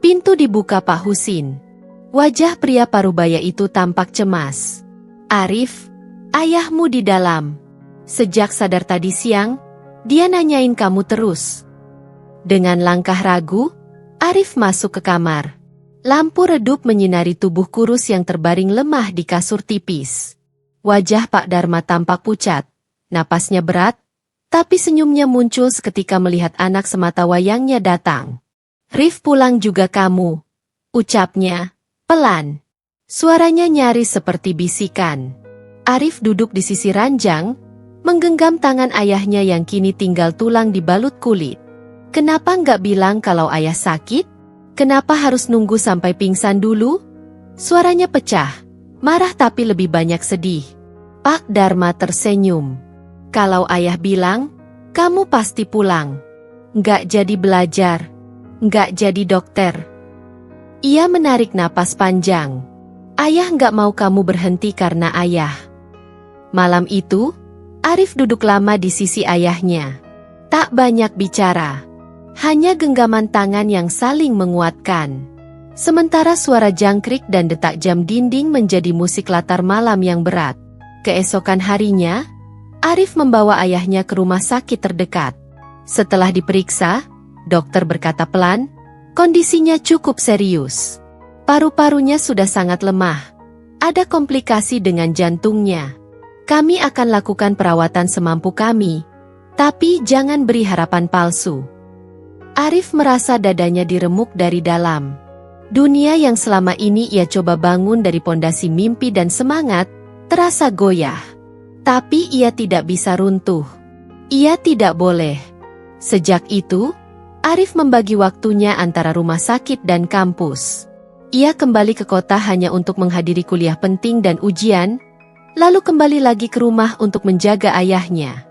pintu dibuka Pak Husin. Wajah pria parubaya itu tampak cemas. Arif, ayahmu di dalam. Sejak sadar tadi siang, dia nanyain kamu terus. Dengan langkah ragu, Arif masuk ke kamar. Lampu redup menyinari tubuh kurus yang terbaring lemah di kasur tipis. Wajah Pak Dharma tampak pucat, napasnya berat, tapi senyumnya muncul seketika melihat anak semata wayangnya datang. Rif, pulang juga kamu, ucapnya, pelan. Suaranya nyaris seperti bisikan. Arif duduk di sisi ranjang, menggenggam tangan ayahnya yang kini tinggal tulang dibalut kulit. Kenapa nggak bilang kalau ayah sakit? Kenapa harus nunggu sampai pingsan dulu? Suaranya pecah, marah tapi lebih banyak sedih. Pak Dharma tersenyum. Kalau ayah bilang, kamu pasti pulang. Nggak jadi belajar. Nggak jadi dokter. Ia menarik napas panjang. Ayah nggak mau kamu berhenti karena ayah. Malam itu, Arif duduk lama di sisi ayahnya. Tak banyak bicara. Hanya genggaman tangan yang saling menguatkan. Sementara suara jangkrik dan detak jam dinding menjadi musik latar malam yang berat. Keesokan harinya, Arif membawa ayahnya ke rumah sakit terdekat. Setelah diperiksa, dokter berkata pelan, kondisinya cukup serius. Paru-parunya sudah sangat lemah. Ada komplikasi dengan jantungnya. Kami akan lakukan perawatan semampu kami, tapi jangan beri harapan palsu. Arif merasa dadanya diremuk dari dalam. Dunia yang selama ini ia coba bangun dari pondasi mimpi dan semangat, terasa goyah. Tapi ia tidak bisa runtuh. Ia tidak boleh. Sejak itu, Arif membagi waktunya antara rumah sakit dan kampus. Ia kembali ke kota hanya untuk menghadiri kuliah penting dan ujian, lalu kembali lagi ke rumah untuk menjaga ayahnya.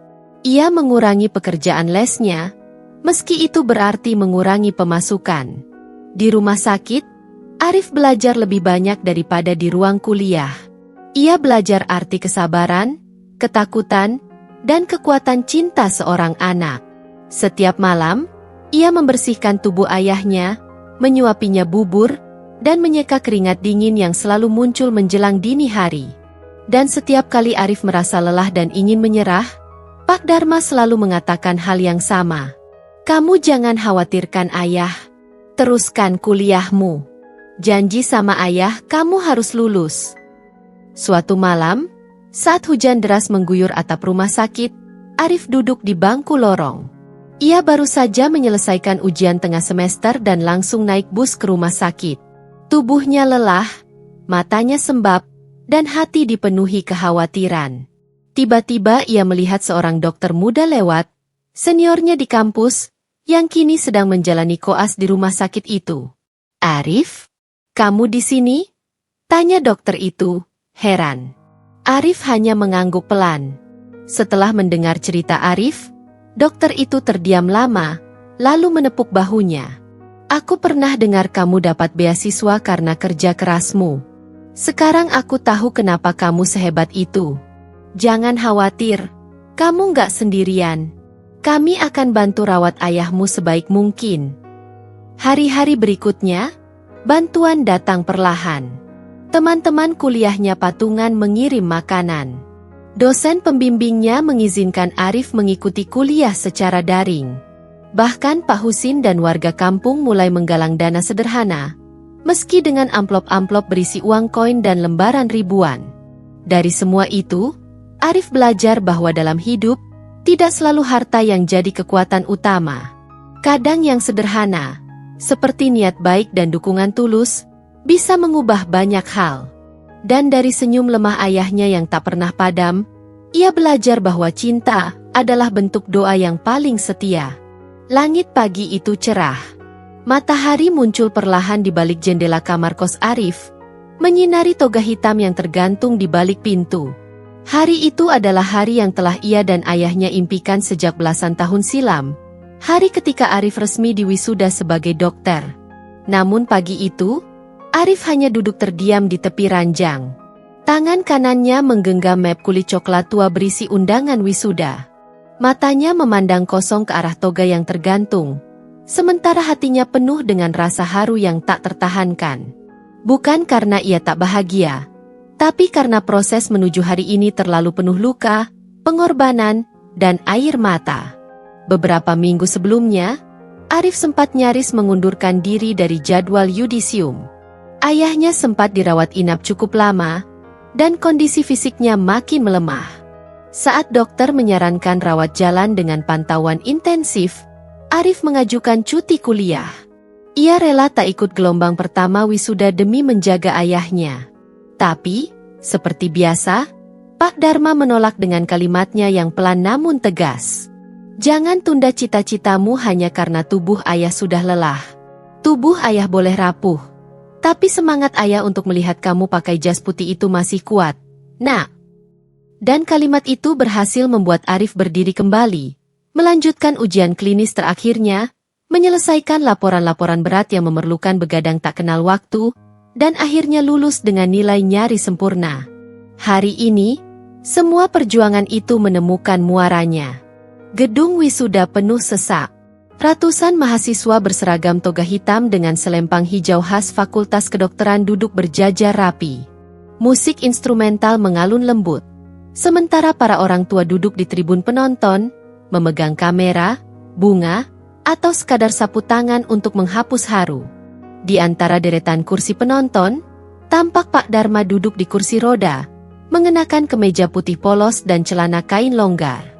Ia mengurangi pekerjaan lesnya, meski itu berarti mengurangi pemasukan. Di rumah sakit, Arif belajar lebih banyak daripada di ruang kuliah. Ia belajar arti kesabaran, ketakutan, dan kekuatan cinta seorang anak. Setiap malam, ia membersihkan tubuh ayahnya, menyuapinya bubur, dan menyeka keringat dingin yang selalu muncul menjelang dini hari. Dan setiap kali Arif merasa lelah dan ingin menyerah, Pak Dharma selalu mengatakan hal yang sama. Kamu jangan khawatirkan ayah. Teruskan kuliahmu. Janji sama ayah kamu harus lulus. Suatu malam, saat hujan deras mengguyur atap rumah sakit, Arif duduk di bangku lorong. Ia baru saja menyelesaikan ujian tengah semester dan langsung naik bus ke rumah sakit. Tubuhnya lelah, matanya sembab, dan hati dipenuhi kekhawatiran. Tiba-tiba ia melihat seorang dokter muda lewat, seniornya di kampus, yang kini sedang menjalani koas di rumah sakit itu. Arif, kamu di sini? Tanya dokter itu, heran. Arif hanya mengangguk pelan. Setelah mendengar cerita Arif, dokter itu terdiam lama, lalu menepuk bahunya. Aku pernah dengar kamu dapat beasiswa karena kerja kerasmu. Sekarang aku tahu kenapa kamu sehebat itu. Jangan khawatir, kamu nggak sendirian. Kami akan bantu rawat ayahmu sebaik mungkin. Hari-hari berikutnya, bantuan datang perlahan. Teman-teman kuliahnya patungan mengirim makanan. Dosen pembimbingnya mengizinkan Arif mengikuti kuliah secara daring. Bahkan Pak Husin dan warga kampung mulai menggalang dana sederhana, meski dengan amplop-amplop berisi uang koin dan lembaran ribuan. Dari semua itu, Arif belajar bahwa dalam hidup, tidak selalu harta yang jadi kekuatan utama. Kadang yang sederhana, seperti niat baik dan dukungan tulus, bisa mengubah banyak hal. Dan dari senyum lemah ayahnya yang tak pernah padam, ia belajar bahwa cinta adalah bentuk doa yang paling setia. Langit pagi itu cerah. Matahari muncul perlahan di balik jendela kamar kos Arif, menyinari toga hitam yang tergantung di balik pintu. Hari itu adalah hari yang telah ia dan ayahnya impikan sejak belasan tahun silam. Hari ketika Arif resmi diwisuda sebagai dokter. Namun pagi itu, Arif hanya duduk terdiam di tepi ranjang. Tangan kanannya menggenggam map kulit coklat tua berisi undangan wisuda. Matanya memandang kosong ke arah toga yang tergantung. Sementara hatinya penuh dengan rasa haru yang tak tertahankan. Bukan karena ia tak bahagia, tapi karena proses menuju hari ini terlalu penuh luka, pengorbanan, dan air mata. Beberapa minggu sebelumnya, Arif sempat nyaris mengundurkan diri dari jadwal yudisium. Ayahnya sempat dirawat inap cukup lama, dan kondisi fisiknya makin melemah. Saat dokter menyarankan rawat jalan dengan pantauan intensif, Arif mengajukan cuti kuliah. Ia rela tak ikut gelombang pertama wisuda demi menjaga ayahnya. Tapi, seperti biasa, Pak Dharma menolak dengan kalimatnya yang pelan namun tegas. Jangan tunda cita-citamu hanya karena tubuh ayah sudah lelah. Tubuh ayah boleh rapuh, tapi semangat ayah untuk melihat kamu pakai jas putih itu masih kuat, Nak. Dan kalimat itu berhasil membuat Arif berdiri kembali, melanjutkan ujian klinis terakhirnya, menyelesaikan laporan-laporan berat yang memerlukan begadang tak kenal waktu, dan akhirnya lulus dengan nilai nyaris sempurna. Hari ini, semua perjuangan itu menemukan muaranya. Gedung wisuda penuh sesak. Ratusan mahasiswa berseragam toga hitam dengan selempang hijau khas Fakultas Kedokteran duduk berjajar rapi. Musik instrumental mengalun lembut. Sementara para orang tua duduk di tribun penonton, memegang kamera, bunga, atau sekadar sapu tangan untuk menghapus haru. Di antara deretan kursi penonton, tampak Pak Dharma duduk di kursi roda, mengenakan kemeja putih polos dan celana kain longgar.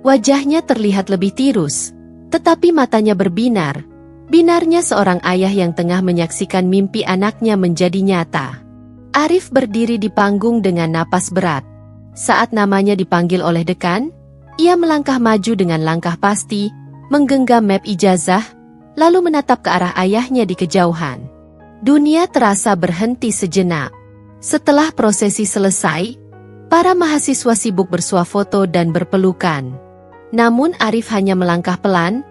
Wajahnya terlihat lebih tirus, tetapi matanya berbinar. Binarnya seorang ayah yang tengah menyaksikan mimpi anaknya menjadi nyata. Arif berdiri di panggung dengan napas berat. Saat namanya dipanggil oleh dekan, ia melangkah maju dengan langkah pasti, menggenggam map ijazah, lalu menatap ke arah ayahnya di kejauhan. Dunia terasa berhenti sejenak. Setelah prosesi selesai, para mahasiswa sibuk bersuah foto dan berpelukan. Namun Arif hanya melangkah pelan,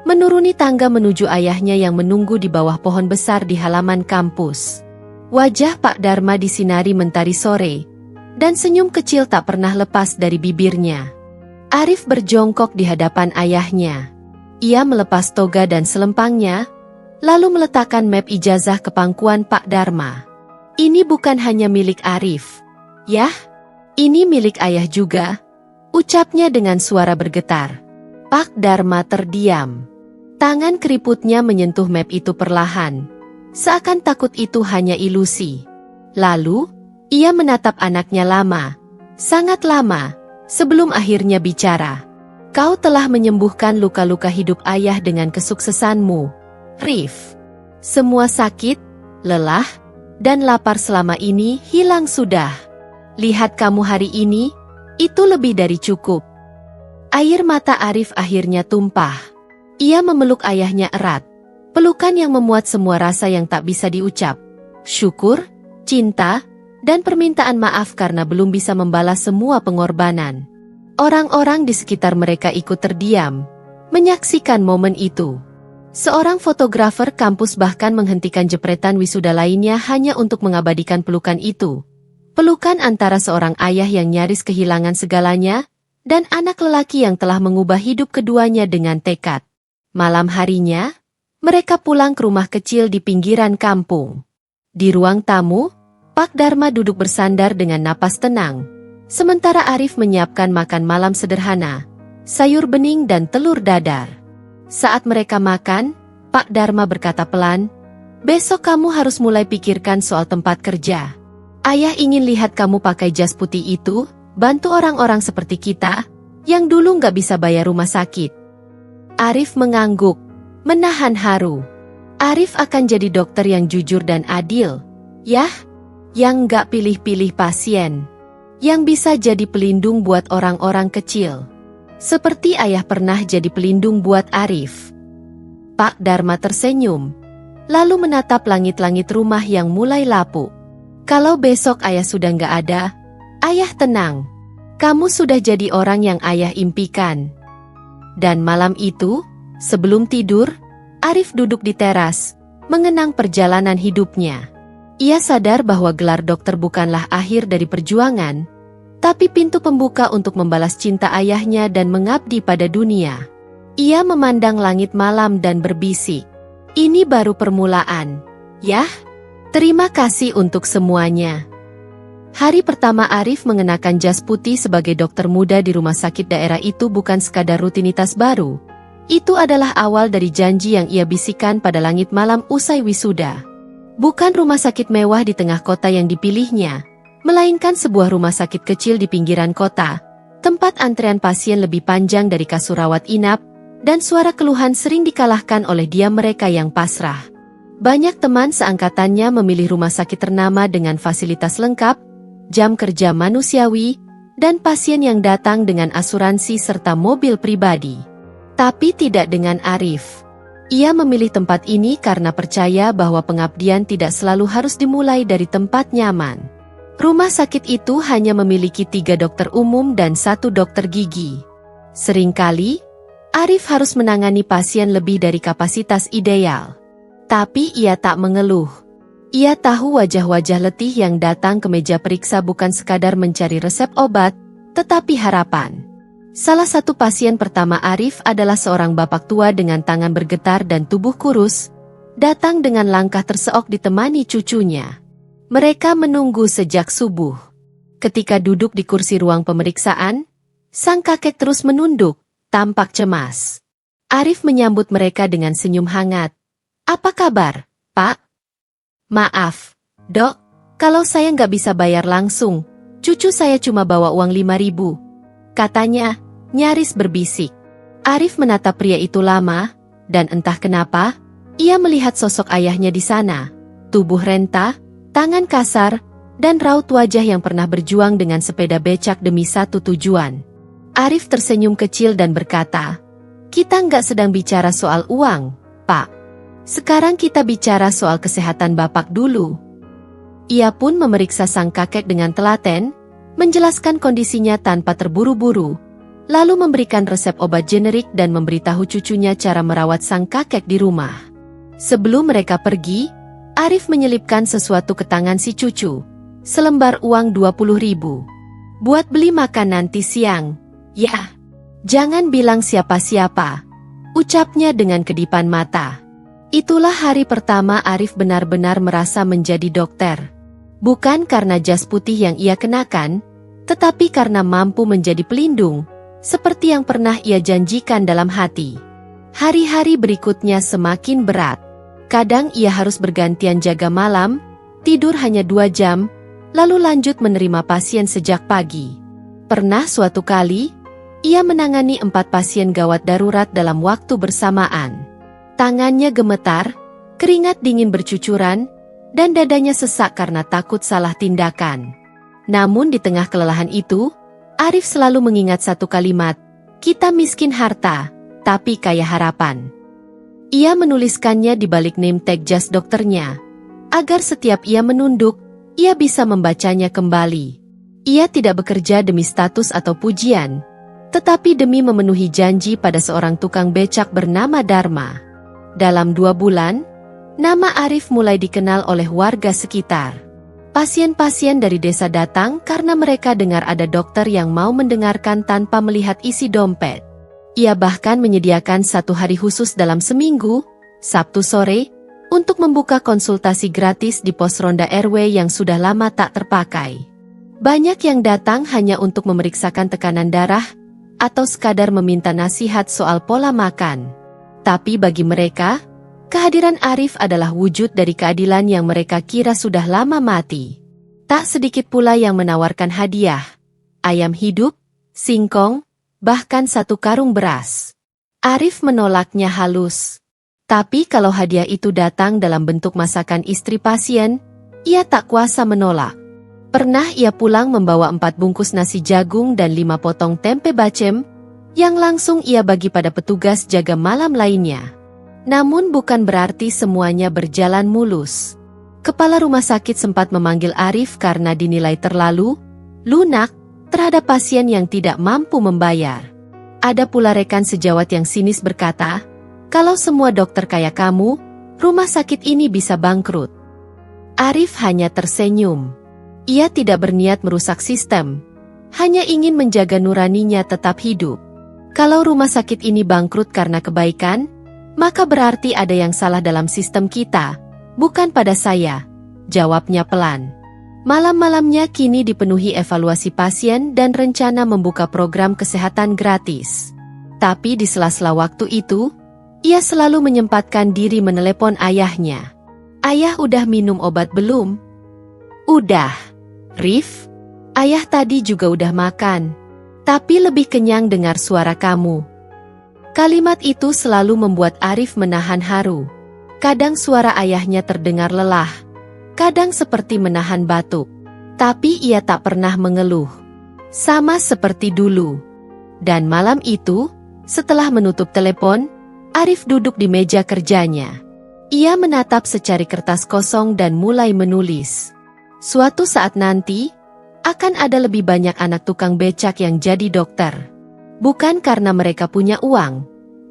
menuruni tangga menuju ayahnya yang menunggu di bawah pohon besar di halaman kampus. Wajah Pak Dharma disinari mentari sore, dan senyum kecil tak pernah lepas dari bibirnya. Arif berjongkok di hadapan ayahnya. Ia melepas toga dan selempangnya, lalu meletakkan map ijazah ke pangkuan Pak Dharma. Ini bukan hanya milik Arif. Yah, ini milik ayah juga, ucapnya dengan suara bergetar. Pak Dharma terdiam. Tangan keriputnya menyentuh map itu perlahan, seakan takut itu hanya ilusi. Lalu, ia menatap anaknya lama, sangat lama, sebelum akhirnya bicara. Kau telah menyembuhkan luka-luka hidup ayah dengan kesuksesanmu, Rif. Semua sakit, lelah, dan lapar selama ini hilang sudah. Lihat kamu hari ini, itu lebih dari cukup. Air mata Arif akhirnya tumpah. Ia memeluk ayahnya erat. Pelukan yang memuat semua rasa yang tak bisa diucap. Syukur, cinta, dan permintaan maaf karena belum bisa membalas semua pengorbanan. Orang-orang di sekitar mereka ikut terdiam, menyaksikan momen itu. Seorang fotografer kampus bahkan menghentikan jepretan wisuda lainnya hanya untuk mengabadikan pelukan itu. Pelukan antara seorang ayah yang nyaris kehilangan segalanya, dan anak lelaki yang telah mengubah hidup keduanya dengan tekad. Malam harinya, mereka pulang ke rumah kecil di pinggiran kampung. Di ruang tamu, Pak Dharma duduk bersandar dengan napas tenang. Sementara Arif menyiapkan makan malam sederhana, sayur bening dan telur dadar. Saat mereka makan, Pak Dharma berkata pelan, "Besok kamu harus mulai pikirkan soal tempat kerja. Ayah ingin lihat kamu pakai jas putih itu, bantu orang-orang seperti kita, yang dulu nggak bisa bayar rumah sakit." Arif mengangguk, menahan haru. Arif akan jadi dokter yang jujur dan adil, yah, yang nggak pilih-pilih pasien. Yang bisa jadi pelindung buat orang-orang kecil. Seperti ayah pernah jadi pelindung buat Arif. Pak Dharma tersenyum, lalu menatap langit-langit rumah yang mulai lapuk. Kalau besok ayah sudah nggak ada, ayah tenang. Kamu sudah jadi orang yang ayah impikan. Dan malam itu, sebelum tidur, Arif duduk di teras, mengenang perjalanan hidupnya. Ia sadar bahwa gelar dokter bukanlah akhir dari perjuangan, tapi pintu pembuka untuk membalas cinta ayahnya dan mengabdi pada dunia. Ia memandang langit malam dan berbisik, "Ini baru permulaan, Yah. Terima kasih untuk semuanya." Hari pertama Arif mengenakan jas putih sebagai dokter muda di rumah sakit daerah itu bukan sekadar rutinitas baru. Itu adalah awal dari janji yang ia bisikan pada langit malam usai wisuda. Bukan rumah sakit mewah di tengah kota yang dipilihnya, melainkan sebuah rumah sakit kecil di pinggiran kota, tempat antrean pasien lebih panjang dari kasur rawat inap, dan suara keluhan sering dikalahkan oleh diam mereka yang pasrah. Banyak teman seangkatannya memilih rumah sakit ternama dengan fasilitas lengkap, jam kerja manusiawi, dan pasien yang datang dengan asuransi serta mobil pribadi. Tapi tidak dengan Arif. Ia memilih tempat ini karena percaya bahwa pengabdian tidak selalu harus dimulai dari tempat nyaman. Rumah sakit itu hanya memiliki 3 dokter umum dan 1 dokter gigi. Seringkali, Arif harus menangani pasien lebih dari kapasitas ideal. Tapi ia tak mengeluh. Ia tahu wajah-wajah letih yang datang ke meja periksa bukan sekadar mencari resep obat, tetapi harapan. Salah satu pasien pertama Arif adalah seorang bapak tua dengan tangan bergetar dan tubuh kurus, datang dengan langkah terseok ditemani cucunya. Mereka menunggu sejak subuh. Ketika duduk di kursi ruang pemeriksaan, sang kakek terus menunduk, tampak cemas. Arif menyambut mereka dengan senyum hangat. "Apa kabar, Pak?" "Maaf, Dok, kalau saya nggak bisa bayar langsung, cucu saya cuma bawa uang 5.000, katanya, nyaris berbisik. Arif menatap pria itu lama, dan entah kenapa, ia melihat sosok ayahnya di sana, tubuh renta, tangan kasar, dan raut wajah yang pernah berjuang dengan sepeda becak demi satu tujuan. Arif tersenyum kecil dan berkata, "Kita nggak sedang bicara soal uang, Pak. Sekarang kita bicara soal kesehatan Bapak dulu." Ia pun memeriksa sang kakek dengan telaten, menjelaskan kondisinya tanpa terburu-buru, lalu memberikan resep obat generik dan memberitahu cucunya cara merawat sang kakek di rumah. Sebelum mereka pergi, Arif menyelipkan sesuatu ke tangan si cucu, selembar uang 20.000. "Buat beli makan nanti siang. Ya, jangan bilang siapa-siapa," ucapnya dengan kedipan mata. Itulah hari pertama Arif benar-benar merasa menjadi dokter. Bukan karena jas putih yang ia kenakan, tetapi karena mampu menjadi pelindung, seperti yang pernah ia janjikan dalam hati. Hari-hari berikutnya semakin berat. Kadang ia harus bergantian jaga malam, tidur hanya 2 jam, lalu lanjut menerima pasien sejak pagi. Pernah suatu kali, ia menangani 4 pasien gawat darurat dalam waktu bersamaan. Tangannya gemetar, keringat dingin bercucuran, dan dadanya sesak karena takut salah tindakan. Namun di tengah kelelahan itu, Arif selalu mengingat satu kalimat, "Kita miskin harta, tapi kaya harapan." Ia menuliskannya di balik name tag jas dokternya, agar setiap ia menunduk, ia bisa membacanya kembali. Ia tidak bekerja demi status atau pujian, tetapi demi memenuhi janji pada seorang tukang becak bernama Dharma. Dalam 2 bulan, nama Arif mulai dikenal oleh warga sekitar. Pasien-pasien dari desa datang karena mereka dengar ada dokter yang mau mendengarkan tanpa melihat isi dompet. Ia bahkan menyediakan 1 hari khusus dalam seminggu, Sabtu sore, untuk membuka konsultasi gratis di pos ronda RW yang sudah lama tak terpakai. Banyak yang datang hanya untuk memeriksakan tekanan darah, atau sekadar meminta nasihat soal pola makan. Tapi bagi mereka, kehadiran Arif adalah wujud dari keadilan yang mereka kira sudah lama mati. Tak sedikit pula yang menawarkan hadiah, ayam hidup, singkong, bahkan 1 karung beras. Arif menolaknya halus. Tapi kalau hadiah itu datang dalam bentuk masakan istri pasien, ia tak kuasa menolak. Pernah ia pulang membawa 4 bungkus nasi jagung dan 5 potong tempe bacem, yang langsung ia bagi pada petugas jaga malam lainnya. Namun bukan berarti semuanya berjalan mulus. Kepala rumah sakit sempat memanggil Arif karena dinilai terlalu lunak terhadap pasien yang tidak mampu membayar. Ada pula rekan sejawat yang sinis berkata, kalau semua dokter kayak kamu, rumah sakit ini bisa bangkrut. Arif hanya tersenyum. Ia tidak berniat merusak sistem, hanya ingin menjaga nuraninya tetap hidup. Kalau rumah sakit ini bangkrut karena kebaikan, maka berarti ada yang salah dalam sistem kita, bukan pada saya, jawabnya pelan. Malam-malamnya kini dipenuhi evaluasi pasien dan rencana membuka program kesehatan gratis. Tapi di sela-sela waktu itu, ia selalu menyempatkan diri menelepon ayahnya. Ayah udah minum obat belum? Udah. Rif, ayah tadi juga udah makan. Tapi lebih kenyang dengar suara kamu. Kalimat itu selalu membuat Arif menahan haru. Kadang suara ayahnya terdengar lelah. Kadang seperti menahan batuk. Tapi ia tak pernah mengeluh. Sama seperti dulu. Dan malam itu, setelah menutup telepon, Arif duduk di meja kerjanya. Ia menatap secari kertas kosong dan mulai menulis. Suatu saat nanti, akan ada lebih banyak anak tukang becak yang jadi dokter. Bukan karena mereka punya uang,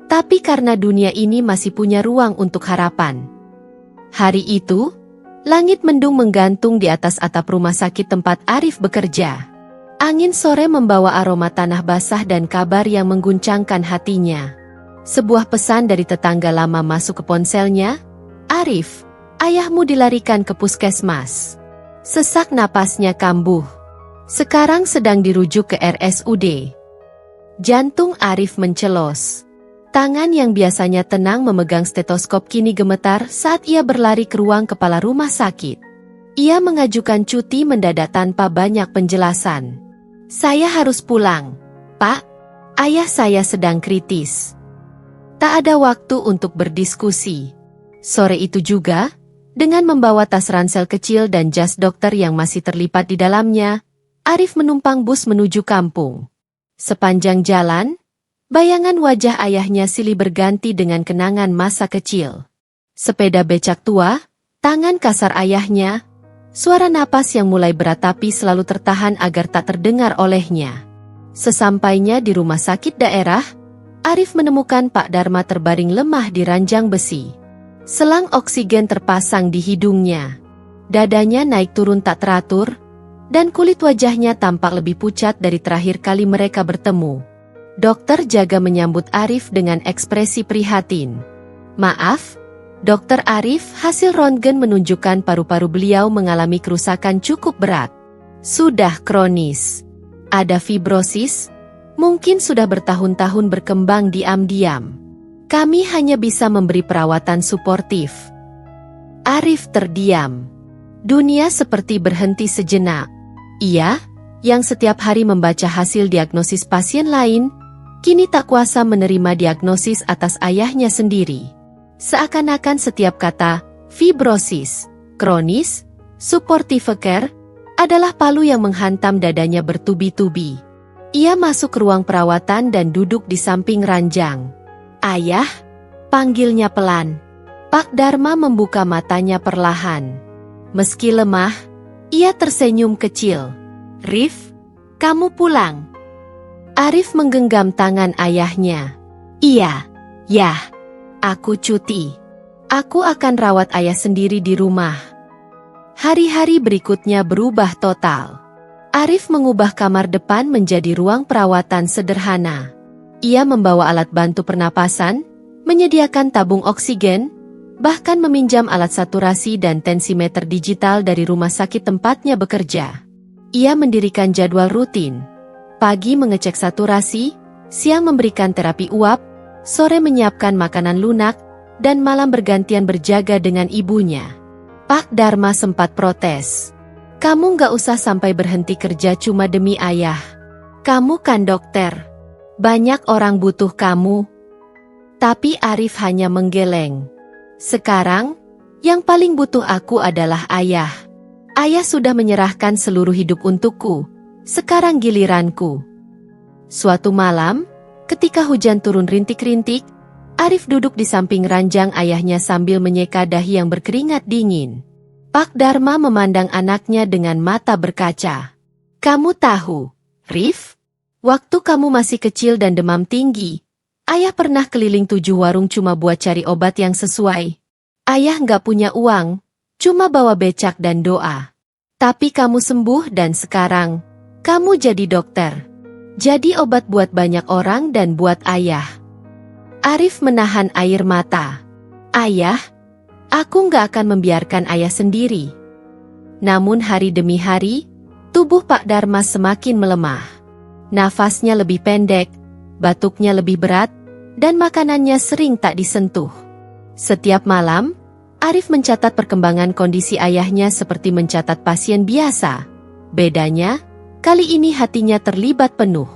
tapi karena dunia ini masih punya ruang untuk harapan. Hari itu, langit mendung menggantung di atas atap rumah sakit tempat Arif bekerja. Angin sore membawa aroma tanah basah dan kabar yang mengguncangkan hatinya. Sebuah pesan dari tetangga lama masuk ke ponselnya. Arif, ayahmu dilarikan ke puskesmas. Sesak napasnya kambuh. Sekarang sedang dirujuk ke RSUD. Jantung Arif mencelos. Tangan yang biasanya tenang memegang stetoskop kini gemetar saat ia berlari ke ruang kepala rumah sakit. Ia mengajukan cuti mendadak tanpa banyak penjelasan. Saya harus pulang, Pak. Ayah saya sedang kritis. Tak ada waktu untuk berdiskusi. Sore itu juga, dengan membawa tas ransel kecil dan jas dokter yang masih terlipat di dalamnya, Arif menumpang bus menuju kampung. Sepanjang jalan, bayangan wajah ayahnya silih berganti dengan kenangan masa kecil. Sepeda becak tua, tangan kasar ayahnya, suara napas yang mulai berat tapi selalu tertahan agar tak terdengar olehnya. Sesampainya di rumah sakit daerah, Arif menemukan Pak Dharma terbaring lemah di ranjang besi. Selang oksigen terpasang di hidungnya. Dadanya naik turun tak teratur, dan kulit wajahnya tampak lebih pucat dari terakhir kali mereka bertemu. Dokter jaga menyambut Arif dengan ekspresi prihatin. Maaf, Dokter Arif, hasil röntgen menunjukkan paru-paru beliau mengalami kerusakan cukup berat. Sudah kronis. Ada fibrosis, mungkin sudah bertahun-tahun berkembang diam-diam. Kami hanya bisa memberi perawatan suportif. Arif terdiam. Dunia seperti berhenti sejenak. Ia, yang setiap hari membaca hasil diagnosis pasien lain, kini tak kuasa menerima diagnosis atas ayahnya sendiri. Seakan-akan setiap kata, fibrosis, kronis, supportive care, adalah palu yang menghantam dadanya bertubi-tubi. Ia masuk ke ruang perawatan dan duduk di samping ranjang. Ayah, panggilnya pelan. Pak Dharma membuka matanya perlahan. Meski lemah, ia tersenyum kecil. Rif, kamu pulang. Arif menggenggam tangan ayahnya. Iya, ya, aku cuti. Aku akan rawat ayah sendiri di rumah. Hari-hari berikutnya berubah total. Arif mengubah kamar depan menjadi ruang perawatan sederhana. Ia membawa alat bantu pernapasan, menyediakan tabung oksigen, bahkan meminjam alat saturasi dan tensimeter digital dari rumah sakit tempatnya bekerja. Ia mendirikan jadwal rutin. Pagi mengecek saturasi, siang memberikan terapi uap, sore menyiapkan makanan lunak, dan malam bergantian berjaga dengan ibunya. Pak Dharma sempat protes. Kamu nggak usah sampai berhenti kerja cuma demi ayah. Kamu kan dokter. Banyak orang butuh kamu. Tapi Arif hanya menggeleng. Sekarang, yang paling butuh aku adalah ayah. Ayah sudah menyerahkan seluruh hidup untukku. Sekarang giliranku. Suatu malam, ketika hujan turun rintik-rintik, Arif duduk di samping ranjang ayahnya sambil menyeka dahi yang berkeringat dingin. Pak Dharma memandang anaknya dengan mata berkaca. Kamu tahu, Rif? Waktu kamu masih kecil dan demam tinggi, ayah pernah keliling 7 warung cuma buat cari obat yang sesuai. Ayah nggak punya uang, cuma bawa becak dan doa. Tapi kamu sembuh dan sekarang, kamu jadi dokter. Jadi obat buat banyak orang dan buat ayah. Arif menahan air mata. Ayah, aku nggak akan membiarkan ayah sendiri. Namun hari demi hari, tubuh Pak Dharma semakin melemah. Nafasnya lebih pendek, batuknya lebih berat, dan makanannya sering tak disentuh. Setiap malam, Arif mencatat perkembangan kondisi ayahnya seperti mencatat pasien biasa. Bedanya, kali ini hatinya terlibat penuh.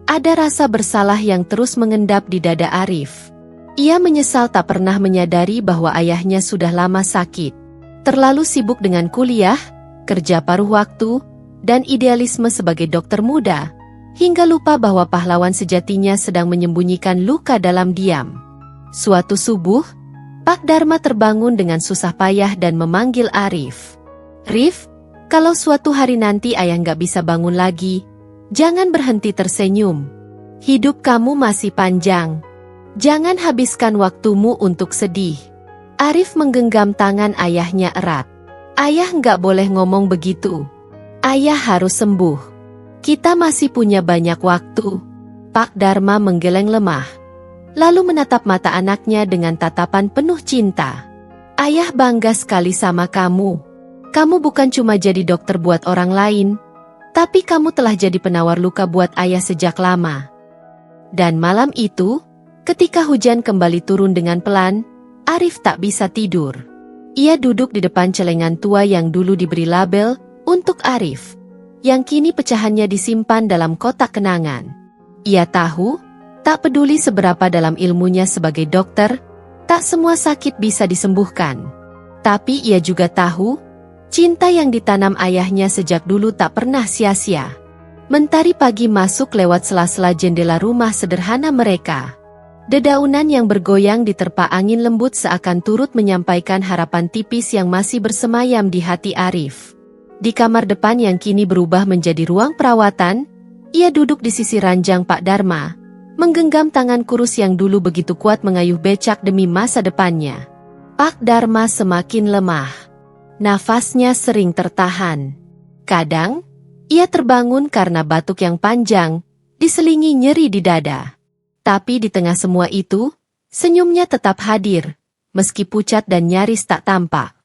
Ada rasa bersalah yang terus mengendap di dada Arif. Ia menyesal tak pernah menyadari bahwa ayahnya sudah lama sakit. Terlalu sibuk dengan kuliah, kerja paruh waktu, dan idealisme sebagai dokter muda, hingga lupa bahwa pahlawan sejatinya sedang menyembunyikan luka dalam diam. Suatu subuh, Pak Dharma terbangun dengan susah payah dan memanggil Arif. Rif, kalau suatu hari nanti ayah nggak bisa bangun lagi, jangan berhenti tersenyum. Hidup kamu masih panjang. Jangan habiskan waktumu untuk sedih. Arif menggenggam tangan ayahnya erat. Ayah nggak boleh ngomong begitu. Ayah harus sembuh. Kita masih punya banyak waktu. Pak Dharma menggeleng lemah, lalu menatap mata anaknya dengan tatapan penuh cinta. Ayah bangga sekali sama kamu. Kamu bukan cuma jadi dokter buat orang lain, tapi kamu telah jadi penawar luka buat ayah sejak lama. Dan malam itu, ketika hujan kembali turun dengan pelan, Arif tak bisa tidur. Ia duduk di depan celengan tua yang dulu diberi label untuk Arif, yang kini pecahannya disimpan dalam kotak kenangan. Ia tahu, tak peduli seberapa dalam ilmunya sebagai dokter, tak semua sakit bisa disembuhkan. Tapi ia juga tahu, cinta yang ditanam ayahnya sejak dulu tak pernah sia-sia. Mentari pagi masuk lewat sela-sela jendela rumah sederhana mereka. Dedaunan yang bergoyang diterpa angin lembut seakan turut menyampaikan harapan tipis yang masih bersemayam di hati Arif. Di kamar depan yang kini berubah menjadi ruang perawatan, ia duduk di sisi ranjang Pak Dharma, menggenggam tangan kurus yang dulu begitu kuat mengayuh becak demi masa depannya. Pak Dharma semakin lemah. Nafasnya sering tertahan. Kadang, ia terbangun karena batuk yang panjang, diselingi nyeri di dada. Tapi di tengah semua itu, senyumnya tetap hadir, meski pucat dan nyaris tak tampak.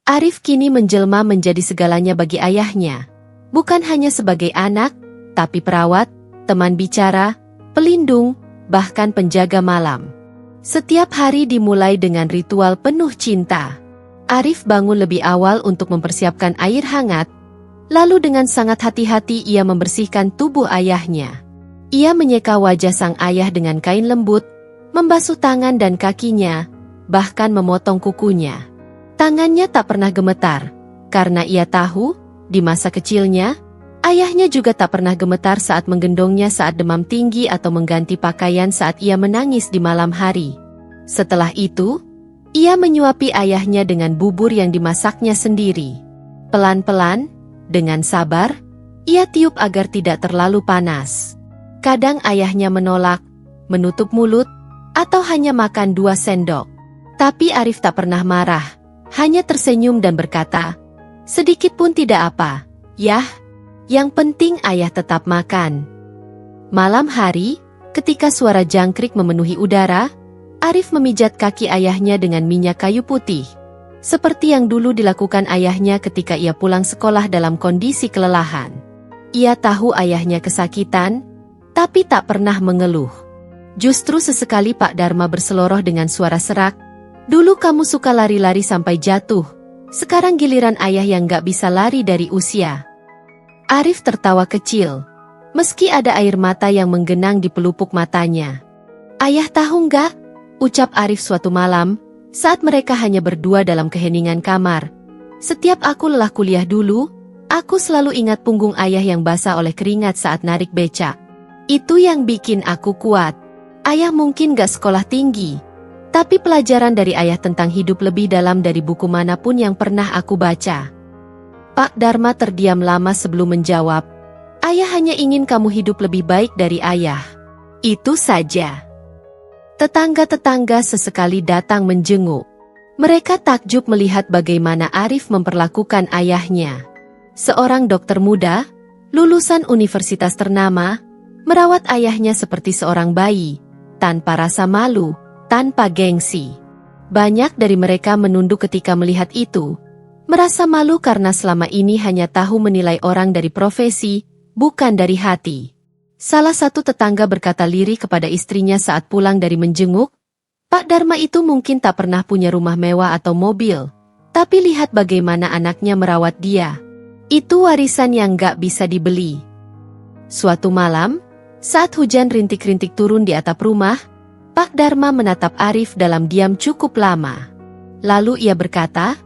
Arif kini menjelma menjadi segalanya bagi ayahnya. Bukan hanya sebagai anak, tapi perawat, teman bicara, pelindung, bahkan penjaga malam. Setiap hari dimulai dengan ritual penuh cinta. Arif bangun lebih awal untuk mempersiapkan air hangat, lalu dengan sangat hati-hati ia membersihkan tubuh ayahnya. Ia menyeka wajah sang ayah dengan kain lembut, membasuh tangan dan kakinya, bahkan memotong kukunya. Tangannya tak pernah gemetar, karena ia tahu, di masa kecilnya, ayahnya juga tak pernah gemetar saat menggendongnya saat demam tinggi atau mengganti pakaian saat ia menangis di malam hari. Setelah itu, ia menyuapi ayahnya dengan bubur yang dimasaknya sendiri. Pelan-pelan, dengan sabar, ia tiup agar tidak terlalu panas. Kadang ayahnya menolak, menutup mulut, atau hanya makan 2 sendok. Tapi Arif tak pernah marah, hanya tersenyum dan berkata, "Sedikit pun tidak apa, yah. Yang penting ayah tetap makan." Malam hari, ketika suara jangkrik memenuhi udara, Arif memijat kaki ayahnya dengan minyak kayu putih. Seperti yang dulu dilakukan ayahnya ketika ia pulang sekolah dalam kondisi kelelahan. Ia tahu ayahnya kesakitan, tapi tak pernah mengeluh. Justru sesekali Pak Dharma berseloroh dengan suara serak, "Dulu kamu suka lari-lari sampai jatuh, sekarang giliran ayah yang gak bisa lari dari usia." Arif tertawa kecil, meski ada air mata yang menggenang di pelupuk matanya. "Ayah tahu nggak?" ucap Arif suatu malam, saat mereka hanya berdua dalam keheningan kamar. "Setiap aku lelah kuliah dulu, aku selalu ingat punggung ayah yang basah oleh keringat saat narik becak. Itu yang bikin aku kuat. Ayah mungkin gak sekolah tinggi, Tapi pelajaran dari ayah tentang hidup lebih dalam dari buku manapun yang pernah aku baca. Pak Dharma terdiam lama sebelum menjawab. Ayah hanya ingin kamu hidup lebih baik dari ayah. Itu saja. Tetangga-tetangga sesekali datang menjenguk. Mereka takjub melihat bagaimana Arif memperlakukan ayahnya. Seorang dokter muda, lulusan universitas ternama, merawat ayahnya seperti seorang bayi, tanpa rasa malu, tanpa gengsi. Banyak dari mereka menunduk ketika melihat itu, merasa malu karena selama ini hanya tahu menilai orang dari profesi, bukan dari hati. Salah satu tetangga berkata lirih kepada istrinya saat pulang dari menjenguk, Pak Dharma itu mungkin tak pernah punya rumah mewah atau mobil, tapi lihat bagaimana anaknya merawat dia. Itu warisan yang gak bisa dibeli. Suatu malam, saat hujan rintik-rintik turun di atap rumah, Pak Dharma menatap Arif dalam diam cukup lama. Lalu ia berkata,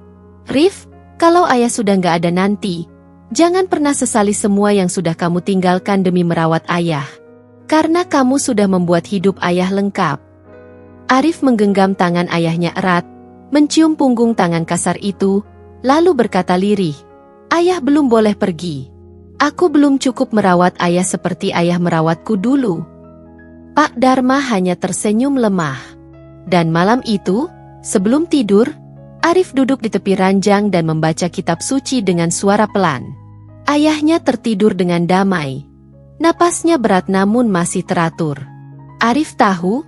Rif, kalau ayah sudah gak ada nanti, jangan pernah sesali semua yang sudah kamu tinggalkan demi merawat ayah. Karena kamu sudah membuat hidup ayah lengkap. Arif menggenggam tangan ayahnya erat, mencium punggung tangan kasar itu, lalu berkata lirih, Ayah belum boleh pergi. Aku belum cukup merawat ayah seperti ayah merawatku dulu. Pak Dharma hanya tersenyum lemah. Dan malam itu, sebelum tidur, Arif duduk di tepi ranjang dan membaca kitab suci dengan suara pelan. Ayahnya tertidur dengan damai. Napasnya berat namun masih teratur. Arif tahu,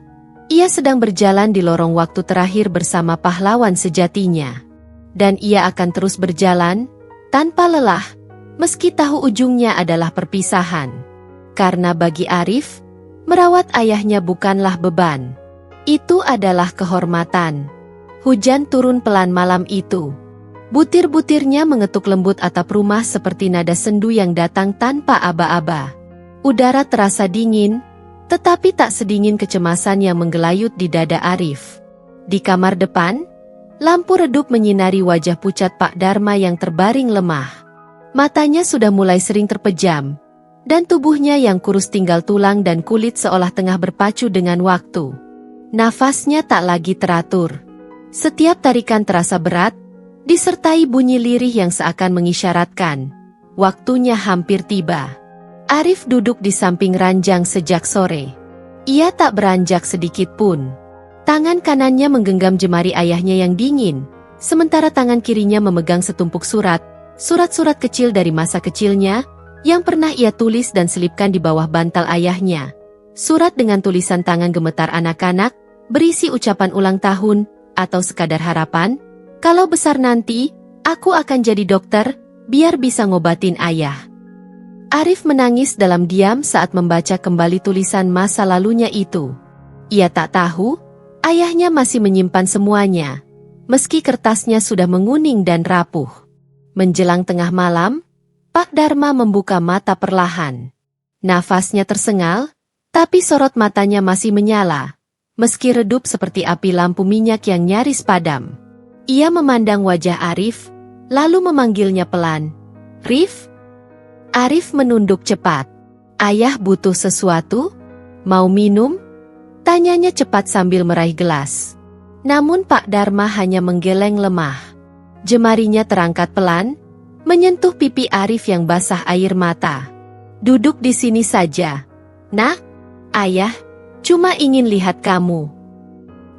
ia sedang berjalan di lorong waktu terakhir bersama pahlawan sejatinya. Dan ia akan terus berjalan, tanpa lelah, meski tahu ujungnya adalah perpisahan. Karena bagi Arif, merawat ayahnya bukanlah beban. Itu adalah kehormatan. Hujan turun pelan malam itu. Butir-butirnya mengetuk lembut atap rumah seperti nada sendu yang datang tanpa aba-aba. Udara terasa dingin, tetapi tak sedingin kecemasan yang menggelayut di dada Arif. Di kamar depan, lampu redup menyinari wajah pucat Pak Dharma yang terbaring lemah. Matanya sudah mulai sering terpejam, dan tubuhnya yang kurus tinggal tulang dan kulit seolah tengah berpacu dengan waktu. Nafasnya tak lagi teratur. Setiap tarikan terasa berat, disertai bunyi lirih yang seakan mengisyaratkan waktunya hampir tiba. Arif duduk di samping ranjang sejak sore. Ia tak beranjak sedikit pun. Tangan kanannya menggenggam jemari ayahnya yang dingin, sementara tangan kirinya memegang setumpuk surat-surat kecil dari masa kecilnya, yang pernah ia tulis dan selipkan di bawah bantal ayahnya. Surat dengan tulisan tangan gemetar anak-anak, berisi ucapan ulang tahun, atau sekadar harapan, kalau besar nanti, aku akan jadi dokter, biar bisa ngobatin ayah. Arif menangis dalam diam saat membaca kembali tulisan masa lalunya itu. Ia tak tahu, ayahnya masih menyimpan semuanya, meski kertasnya sudah menguning dan rapuh. Menjelang tengah malam, Pak Dharma membuka mata perlahan. Nafasnya tersengal, tapi sorot matanya masih menyala, meski redup seperti api lampu minyak yang nyaris padam. Ia memandang wajah Arif, lalu memanggilnya pelan, Rif? Arif menunduk cepat. Ayah butuh sesuatu? Mau minum? Tanyanya cepat sambil meraih gelas. Namun Pak Dharma hanya menggeleng lemah. Jemarinya terangkat pelan, menyentuh pipi Arif yang basah air mata. Duduk di sini saja. Nak, ayah, cuma ingin lihat kamu.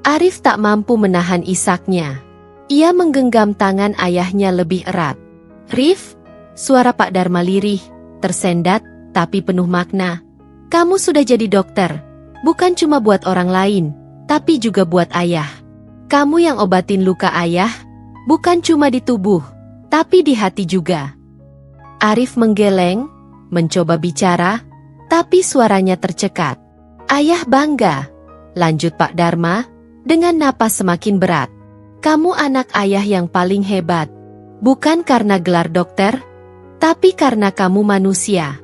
Arif tak mampu menahan isaknya. Ia menggenggam tangan ayahnya lebih erat. Rif, suara Pak Dharma lirih, tersendat, tapi penuh makna. Kamu sudah jadi dokter. Bukan cuma buat orang lain, tapi juga buat ayah. Kamu yang obatin luka ayah, bukan cuma di tubuh, tapi di hati juga. Arif menggeleng, mencoba bicara, tapi suaranya tercekat. Ayah bangga, lanjut Pak Dharma, dengan napas semakin berat. Kamu anak ayah yang paling hebat. Bukan karena gelar dokter, tapi karena kamu manusia.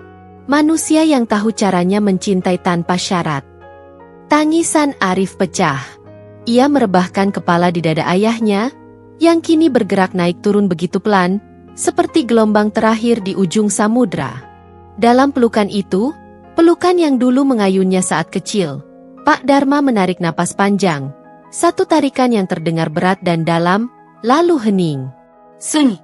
Manusia yang tahu caranya mencintai tanpa syarat. Tangisan Arif pecah. Ia merebahkan kepala di dada ayahnya, yang kini bergerak naik turun begitu pelan, seperti gelombang terakhir di ujung samudra. Dalam pelukan itu, pelukan yang dulu mengayunnya saat kecil, Pak Dharma menarik napas panjang, Satu tarikan yang terdengar berat dan dalam, lalu hening.
Sun.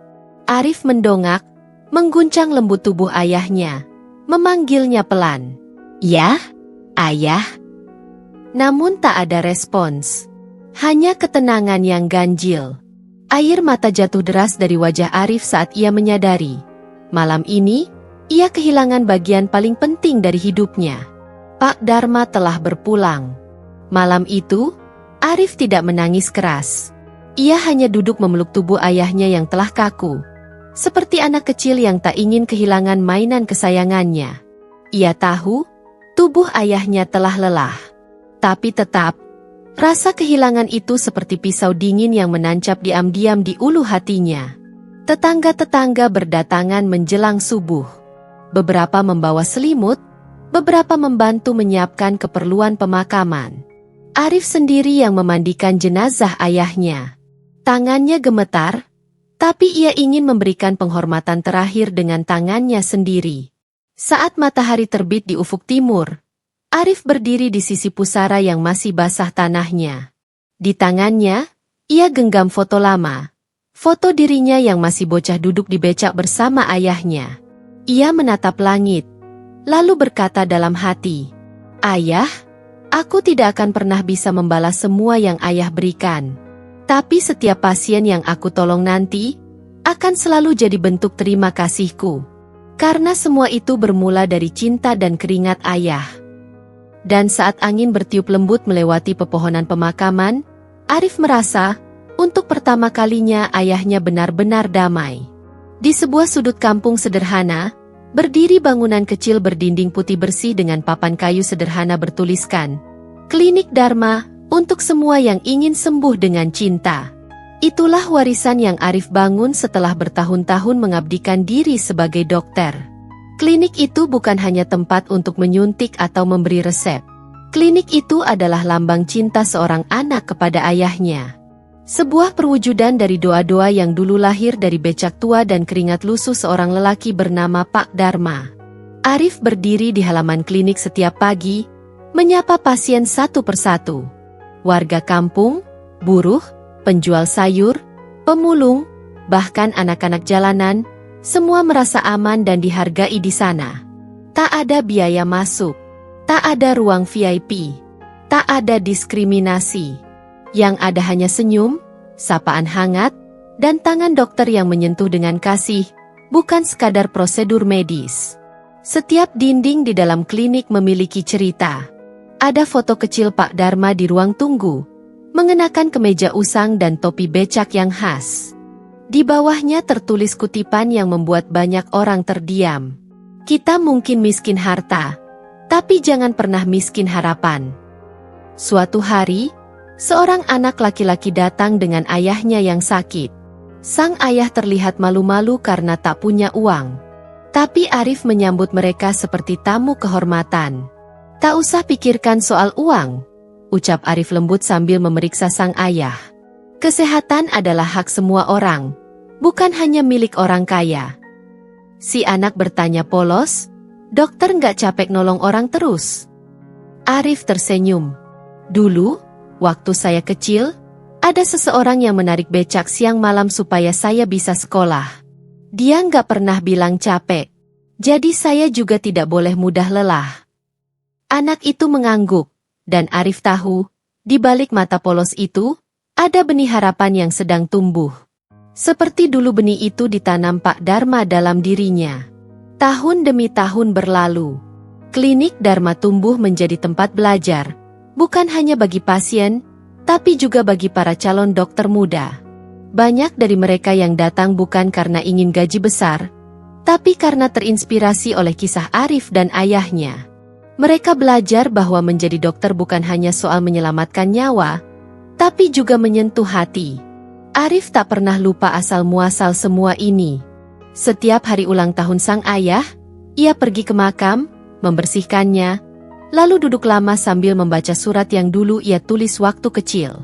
Arif mendongak, mengguncang lembut tubuh ayahnya, memanggilnya pelan. Ya, ayah. Namun tak ada respons. Hanya ketenangan yang ganjil. Air mata jatuh deras dari wajah Arif saat ia menyadari. Malam ini, ia kehilangan bagian paling penting dari hidupnya. Pak Dharma telah berpulang. Malam itu, Arif tidak menangis keras. Ia hanya duduk memeluk tubuh ayahnya yang telah kaku. Seperti anak kecil yang tak ingin kehilangan mainan kesayangannya. Ia tahu, tubuh ayahnya telah lelah. Tapi tetap, rasa kehilangan itu seperti pisau dingin yang menancap diam-diam di ulu hatinya. Tetangga-tetangga berdatangan menjelang subuh. Beberapa membawa selimut, beberapa membantu menyiapkan keperluan pemakaman. Arif sendiri yang memandikan jenazah ayahnya. Tangannya gemetar, tapi ia ingin memberikan penghormatan terakhir dengan tangannya sendiri. Saat matahari terbit di ufuk timur, Arif berdiri di sisi pusara yang masih basah tanahnya. Di tangannya, ia genggam foto lama. Foto dirinya yang masih bocah duduk di becak bersama ayahnya. Ia menatap langit, lalu berkata dalam hati, "Ayah, aku tidak akan pernah bisa membalas semua yang ayah berikan. Tapi setiap pasien yang aku tolong nanti, akan selalu jadi bentuk terima kasihku. Karena semua itu bermula dari cinta dan keringat ayah." Dan saat angin bertiup lembut melewati pepohonan pemakaman, Arif merasa, untuk pertama kalinya ayahnya benar-benar damai. Di sebuah sudut kampung sederhana, berdiri bangunan kecil berdinding putih bersih dengan papan kayu sederhana bertuliskan, "Klinik Dharma, untuk semua yang ingin sembuh dengan cinta." Itulah warisan yang Arif bangun setelah bertahun-tahun mengabdikan diri sebagai dokter. Klinik itu bukan hanya tempat untuk menyuntik atau memberi resep. Klinik itu adalah lambang cinta seorang anak kepada ayahnya. Sebuah perwujudan dari doa-doa yang dulu lahir dari becak tua dan keringat lusuh seorang lelaki bernama Pak Dharma. Arif berdiri di halaman klinik setiap pagi, menyapa pasien satu persatu. Warga kampung, buruh, penjual sayur, pemulung, bahkan anak-anak jalanan, semua merasa aman dan dihargai di sana. Tak ada biaya masuk, tak ada ruang VIP, tak ada diskriminasi. Yang ada hanya senyum, sapaan hangat, dan tangan dokter yang menyentuh dengan kasih, bukan sekadar prosedur medis. Setiap dinding di dalam klinik memiliki cerita. Ada foto kecil Pak Dharma di ruang tunggu, mengenakan kemeja usang dan topi becak yang khas. Di bawahnya tertulis kutipan yang membuat banyak orang terdiam. "Kita mungkin miskin harta, tapi jangan pernah miskin harapan." Suatu hari, seorang anak laki-laki datang dengan ayahnya yang sakit. Sang ayah terlihat malu-malu karena tak punya uang. Tapi Arif menyambut mereka seperti tamu kehormatan. "Tak usah pikirkan soal uang," ucap Arif lembut sambil memeriksa sang ayah. "Kesehatan adalah hak semua orang, bukan hanya milik orang kaya." Si anak bertanya polos, "Dokter nggak capek nolong orang terus?" Arif tersenyum. "Dulu, waktu saya kecil, ada seseorang yang menarik becak siang malam supaya saya bisa sekolah. Dia nggak pernah bilang capek, jadi saya juga tidak boleh mudah lelah." Anak itu mengangguk, dan Arif tahu, di balik mata polos itu, ada benih harapan yang sedang tumbuh. Seperti dulu benih itu ditanam Pak Dharma dalam dirinya. Tahun demi tahun berlalu, klinik Dharma tumbuh menjadi tempat belajar. Bukan hanya bagi pasien, tapi juga bagi para calon dokter muda. Banyak dari mereka yang datang bukan karena ingin gaji besar, tapi karena terinspirasi oleh kisah Arif dan ayahnya. Mereka belajar bahwa menjadi dokter bukan hanya soal menyelamatkan nyawa, tapi juga menyentuh hati. Arif tak pernah lupa asal-muasal semua ini. Setiap hari ulang tahun sang ayah, ia pergi ke makam, membersihkannya, lalu duduk lama sambil membaca surat yang dulu ia tulis waktu kecil.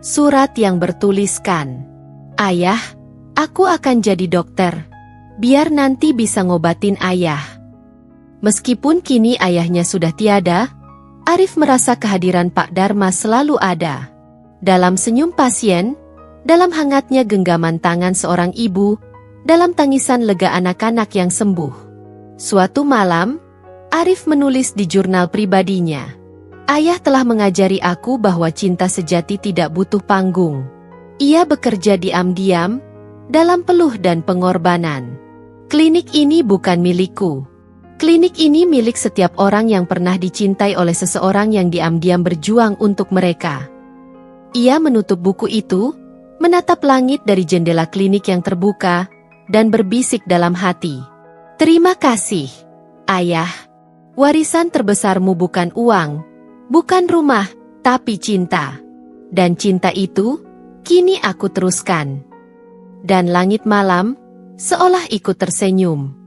Surat yang bertuliskan, "Ayah, aku akan jadi dokter. Biar nanti bisa ngobatin ayah." Meskipun kini ayahnya sudah tiada, Arif merasa kehadiran Pak Dharma selalu ada. Dalam senyum pasien, dalam hangatnya genggaman tangan seorang ibu, dalam tangisan lega anak-anak yang sembuh. Suatu malam, Arif menulis di jurnal pribadinya. Ayah telah mengajari aku bahwa cinta sejati tidak butuh panggung. Ia bekerja diam-diam, dalam peluh dan pengorbanan. Klinik ini bukan milikku. Klinik ini milik setiap orang yang pernah dicintai oleh seseorang yang diam-diam berjuang untuk mereka. Ia menutup buku itu, menatap langit dari jendela klinik yang terbuka, dan berbisik dalam hati. Terima kasih, Ayah. Warisan terbesarmu bukan uang, bukan rumah, tapi cinta. Dan cinta itu, kini aku teruskan. Dan langit malam, seolah ikut tersenyum.